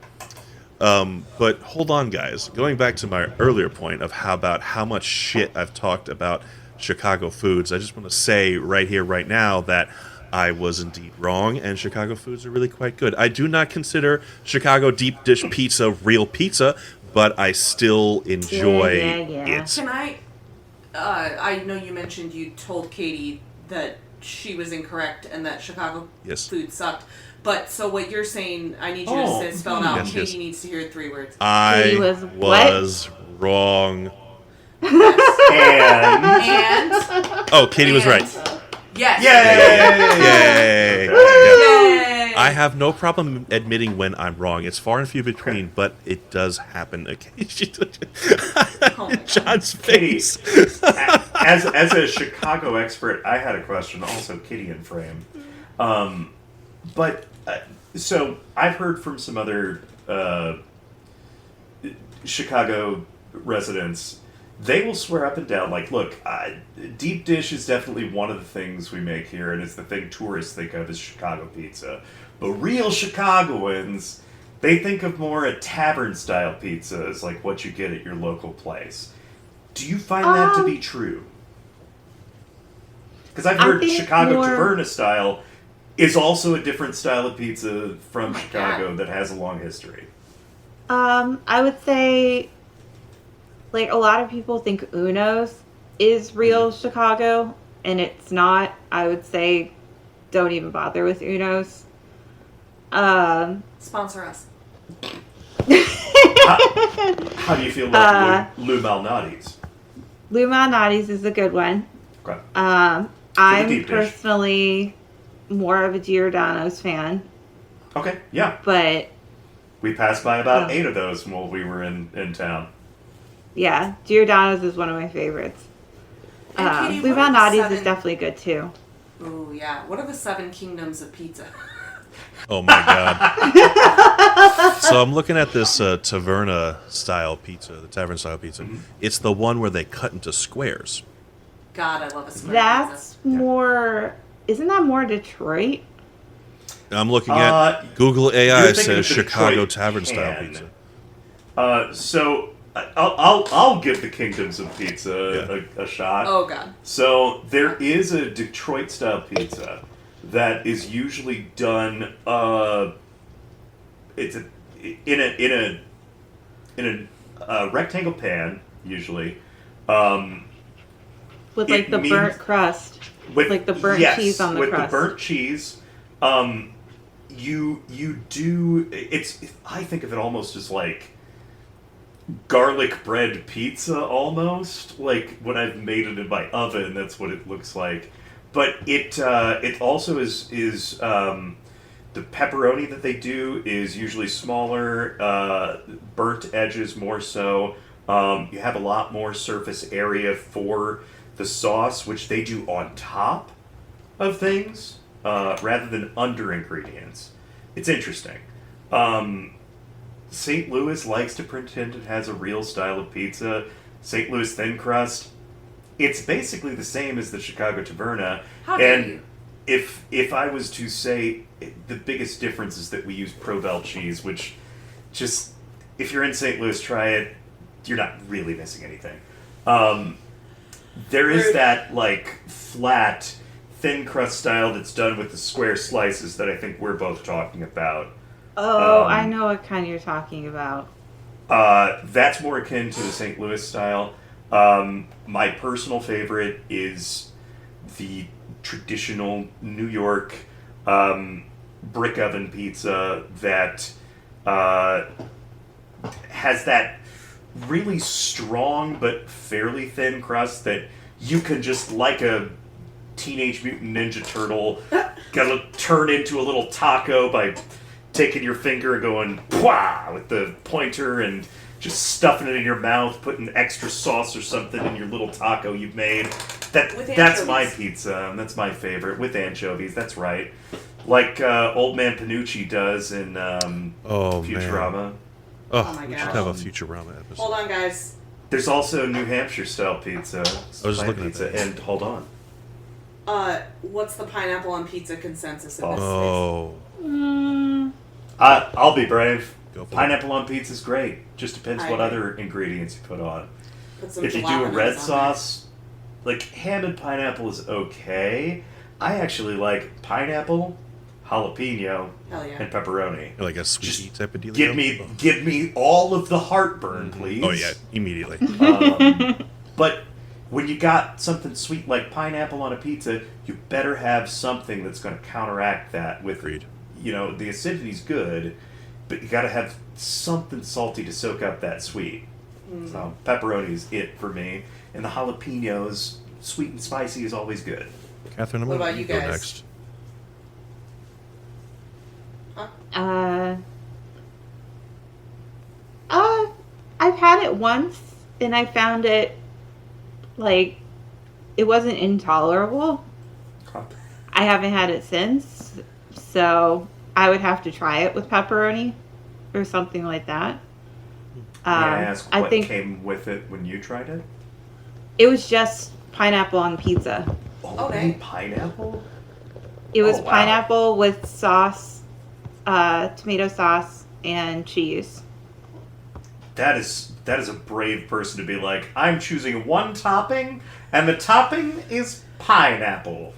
But hold on, guys. Going back to my earlier point of how much shit I've talked about Chicago foods, I just want to say right here, right now, that I was indeed wrong, and Chicago foods are really quite good. I do not consider Chicago deep dish pizza real pizza, but I still enjoy Yeah. it. Can I know you mentioned you told Katie that she was incorrect and that Chicago Yes. food sucked. But so what you're saying, I need you Oh. to spell it out. Yes, Katie yes. needs to hear 3 words. I He was was wrong. And And Oh, Katie was right. Yes. Yay! Yay! I have no problem admitting when I'm wrong. It's far and few between, but it does happen occasionally. Oh my God. John's Kitty, face. as a Chicago expert, I had a question. Also, Kitty and Frame. But so I've heard from some other Chicago residents. They will swear up and down, like, look, deep dish is definitely one of the things we make here, and it's the thing tourists think of as Chicago pizza. But real Chicagoans, they think of more a tavern-style pizza as like what you get at your local place. Do you find that to be true? Because I've heard think Chicago more- Taverna style is also a different style of pizza from my Chicago God. that has a long history. I would say, like, a lot of people think Uno's is real Chicago, and it's not. I would say, don't even bother with Uno's. Sponsor us. How do you feel about Lou Malnati's? Lou Malnati's is a good one. Okay. I'm deep dish. personally more of a Giordano's fan, Okay, yeah. but We passed by about Oh. 8 of those while we were in town. yeah, Giordano's is one of my favorites. And Katie, Lou what are the Malnati's is 7 definitely good too. Ooh, yeah. What are the 7 kingdoms of pizza? Oh my god. So I'm looking at this Taverna style pizza, the tavern style pizza. Mm-hmm. It's the one where they cut into squares. God, I love a square That's pizza. more. Isn't that more Detroit? I'm looking at Google you're AI thinking says of the Chicago Detroit tavern style pan. pizza. So I'll give the kingdoms of pizza a shot. Oh, God. So there is a Detroit style pizza that is usually done. It's in a rectangle pan usually. With It like the means- burnt crust. With Like the burnt yes, cheese on the with crust. the burnt cheese, you do it's. I think of it almost as like garlic bread pizza, almost like when I've made it in my oven. That's what it looks like. But it also is the pepperoni that they do is usually smaller, burnt edges more so. You have a lot more surface area for the sauce, which they do on top of things rather than under ingredients. It's interesting. St. Louis likes to pretend it has a real style of pizza. St. Louis thin crust. It's basically the same as the Chicago Taverna. How dare And you? if I was to say the biggest difference is that we use Provel cheese, which just if you're in St. Louis, try it. You're not really missing anything. There is Rude. that like flat, thin crust style that's done with the square slices that I think we're both talking about. Oh, Um, I know what kind you're talking about. That's more akin to the St. Louis style. My personal favorite is the traditional New York brick oven pizza that has that really strong but fairly thin crust that you can just, like a Teenage Mutant Ninja Turtle, gotta turn into a little taco by taking your finger and going pwah with the pointer and just stuffing it in your mouth, putting extra sauce or something in your little taco you've made. With That's my anchovies. pizza, and that's my favorite, with anchovies, that's right. Like Old Man Panucci does in Oh Futurama. man. Oh Oh, my we should gosh. have a Futurama episode. Hold on, guys. There's also New Hampshire style pizza. I was plant looking at pizza, that. and hold on. What's the pineapple on pizza consensus in this space? Oh, I'll be brave. Go for it. Pineapple on pizza is great. Just depends I what agree. other ingredients you put on. Put some If you do a jalapenos red on sauce, like ham and pineapple is okay. I actually like pineapple, jalapeno, there. Hell yeah. and pepperoni. like a sweetie Just type of deal. Give me all of the heartburn, please. Oh yeah, immediately. But when you got something sweet like pineapple on a pizza, you better have something that's going to counteract that with, Agreed. you know, the acidity's good, but you got to have something salty to soak up that sweet. So pepperoni is it for me, and the jalapenos, sweet and spicy, is always good. Catherine, I'm What gonna about you go guys? next. Uh, uh, I've had it once, and I found it like it wasn't intolerable. I haven't had it since, so I would have to try it with pepperoni or something like that. May I ask I what think came with it when you tried it? it was just pineapple on pizza. Only pineapple? It was Oh, wow. pineapple with sauce, tomato sauce, and cheese. That is a brave person to be like, I'm choosing one topping, and the topping is pineapple.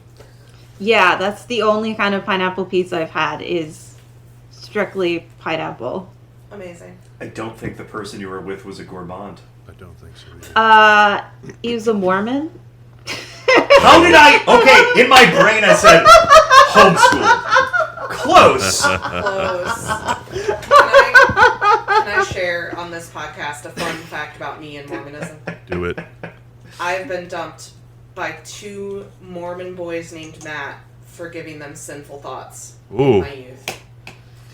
Yeah, that's the only kind of pineapple pizza I've had is strictly pineapple. Amazing. I don't think the person you were with was a gourmand. I don't think so either. He was a Mormon. How did I? Okay, in my brain I said homeschool. Close. Close. Can I share on this podcast a fun fact about me and Mormonism? Do it. I've been dumped by 2 Mormon boys named Matt for giving them sinful thoughts Ooh. in my youth.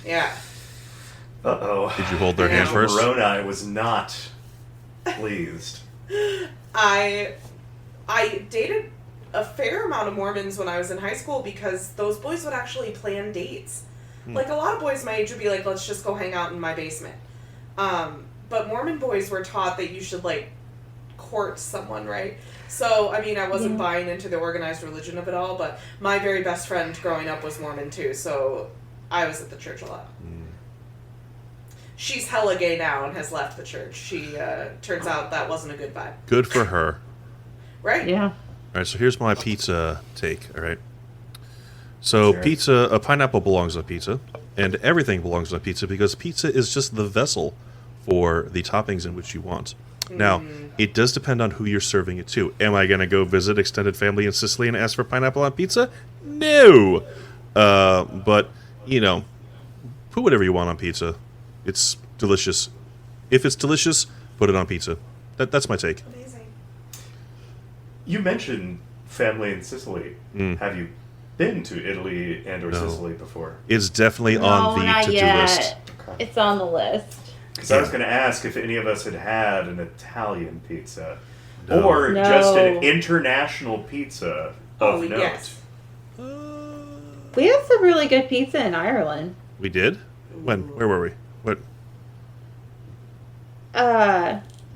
Yeah. Uh-oh. Did you hold their hand Angel first? Moroni was not pleased. I dated a fair amount of Mormons when I was in high school because those boys would actually plan dates. Like, a lot of boys my age would be like, let's just go hang out in my basement. But Mormon boys were taught that you should, like, court someone, right? So, I mean, I wasn't buying into the organized religion of it all, but my very best friend growing up was Mormon, too, so I was at the church a lot. She's hella gay now and has left the church. She, turns out that wasn't a good vibe. Good for her. Right? Yeah. All right, so here's my pizza take, all right? So Sure. pizza, a pineapple belongs on pizza, and everything belongs on pizza because pizza is just the vessel for the toppings in which you want. Now, it does depend on who you're serving it to. Am I going to go visit extended family in Sicily and ask for pineapple on pizza? No! But, you know, put whatever you want on pizza. It's delicious. If it's delicious, put it on pizza. That's my take. Amazing. You mentioned family in Sicily. Have you been to Italy and or No. Sicily before? It's definitely on the not to-do yet. list. Okay. It's on the list. Because I was going to ask if any of us had had an Italian pizza. No. Or No. just an international pizza of note. Yes. We had some really good pizza in Ireland. We did? When? Where were we? What?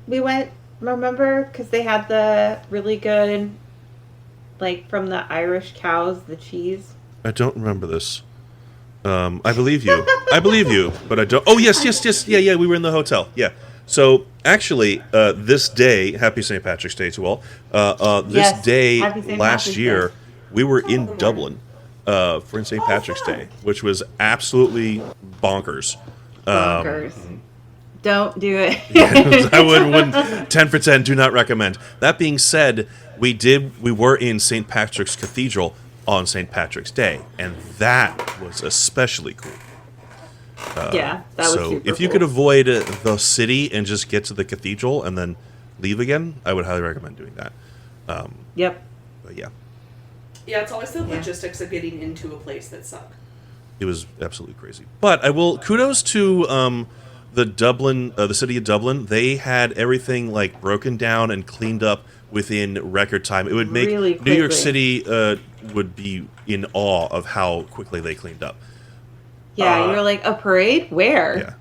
We went, remember, because they had the really good, like, from the Irish cows, the cheese. I don't remember this. I believe you. I believe you, but I don't. Oh, yes. Yeah, we were in the hotel. Yeah. So, actually, this day, happy St. Patrick's Day to all. This Yes, day happy St. last Patrick's year, Day. we were Oh, in good Dublin for St. Patrick's fun. Day, which was absolutely bonkers. Bonkers. Don't do it. I wouldn't 10 for 10, do not recommend. That being said, we were in St. Patrick's Cathedral on St. Patrick's Day, and that was especially cool. Yeah, that was So super if you cool. could avoid the city and just get to the cathedral and then leave again, I would highly recommend doing that. Yep. But yeah, Yeah, it's always the logistics of getting into a place that suck. it was absolutely crazy. But I will kudos to the city of Dublin. They had everything like broken down and cleaned up within record time. It would make Really New York quickly. City would be in awe of how quickly they cleaned up. Yeah, you're like, a parade? Where? Yeah,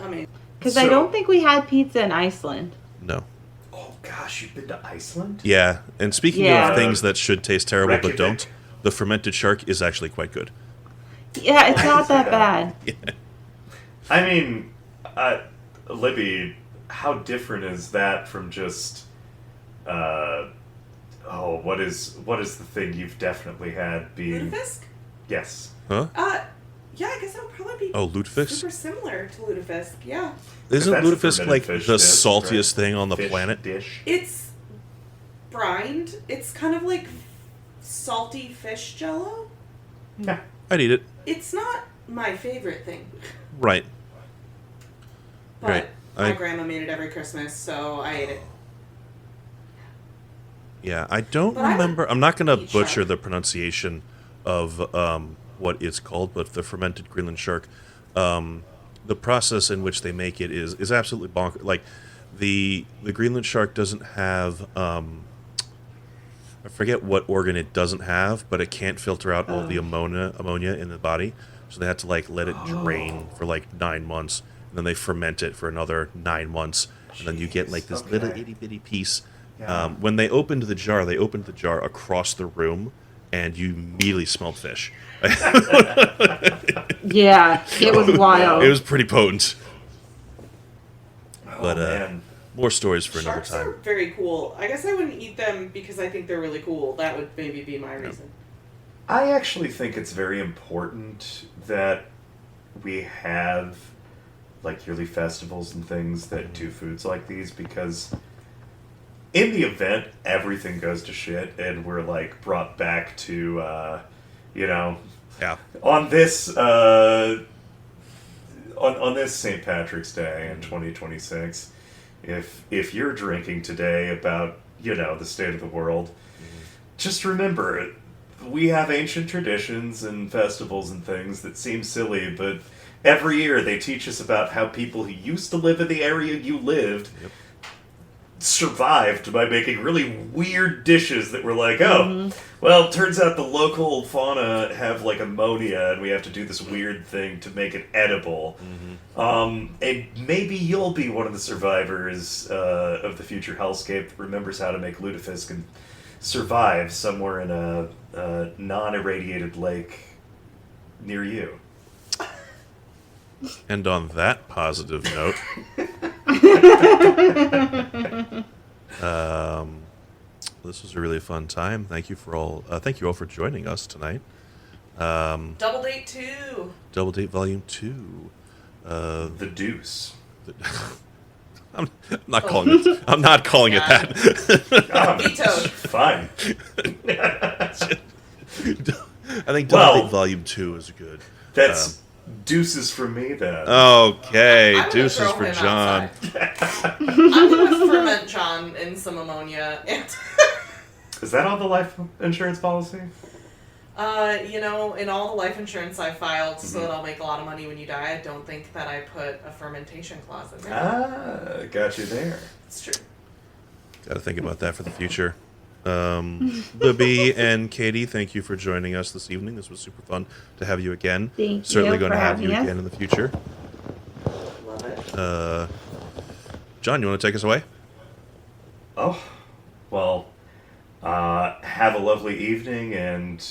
I mean, Because I So- don't think we had pizza in Iceland. no. Oh gosh, you've been to Iceland? Yeah, and speaking Yeah. of things that should taste terrible but Reykjavik. don't, the fermented shark is actually quite good. Yeah, it's not see that that. bad. I mean, Libby, how different is that from just, what is the thing you've definitely had being... lutefisk? Yes. Huh? Yeah, I guess that would probably be Oh, lutefisk? super similar to lutefisk. Yeah. Isn't That's a lutefisk fermented like fish the dish, saltiest right? thing on the Fish planet? dish. It's brined. It's kind of like salty fish jello. Yeah. I'd eat it. It's not my favorite thing, Right. but Right. my I- grandma made it every Christmas, so I ate it. Yeah, I don't But I would remember. I'm not going to eat butcher shark. the pronunciation of what it's called, but the fermented Greenland shark, the process in which they make it is absolutely bonkers. Like the Greenland shark doesn't have I forget what organ it doesn't have, but it can't filter out all the ammonia in the body. So they had to like let it drain for like 9 months, and then they ferment it for another 9 months, and then you get like this little Okay. itty bitty piece. Yeah. When they opened the jar across the room, and you immediately smelled fish. Yeah, it was wild. It was pretty potent. Oh, But man. more stories for another Sharks are time. very cool. I guess I wouldn't eat them because I think they're really cool. That would maybe be my reason. I actually think it's very important that we have like yearly festivals and things that do foods like these, because in the event everything goes to shit and we're like brought back to you know, Yeah. on this on this St. Patrick's Day in 2026, if you're drinking today about, you know, the state of the world, just remember we have ancient traditions and festivals and things that seem silly, but every year they teach us about how people who used to live in the area you lived survived by making really weird dishes that were like, oh, well, it turns out the local fauna have like ammonia and we have to do this weird thing to make it edible. And maybe you'll be one of the survivors of the future hellscape that remembers how to make lutefisk and survive somewhere in a non-irradiated lake near you. And on that positive note, this was a really fun time. Thank you all for joining us tonight. Double Date 2. Double Date Volume 2. The Deuce. I'm not calling it. I'm not calling it Yeah. that. Vetoed. Fine. I think Double Well, Date Volume 2 is good. That's deuces from me then. Okay, I'm gonna deuces throw for him John. outside. I'm gonna ferment John in some ammonia. And Is that on the life insurance policy? you know, in all the life insurance I filed so that I'll make a lot of money when you die, I don't think that I put a fermentation clause in there. Ah, got you there. It's true. Got to think about that for the future. Libby and Katie, thank you for joining us this evening. This was super fun to have you again. Thank Certainly you going to for have you having us. again in the future. Love it. John, you want to take us away? Oh, well, have a lovely evening, and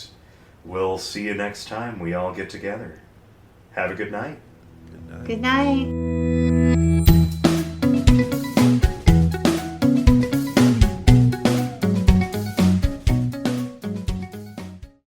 we'll see you next time we all get together. Have a good night. Good night. Good night.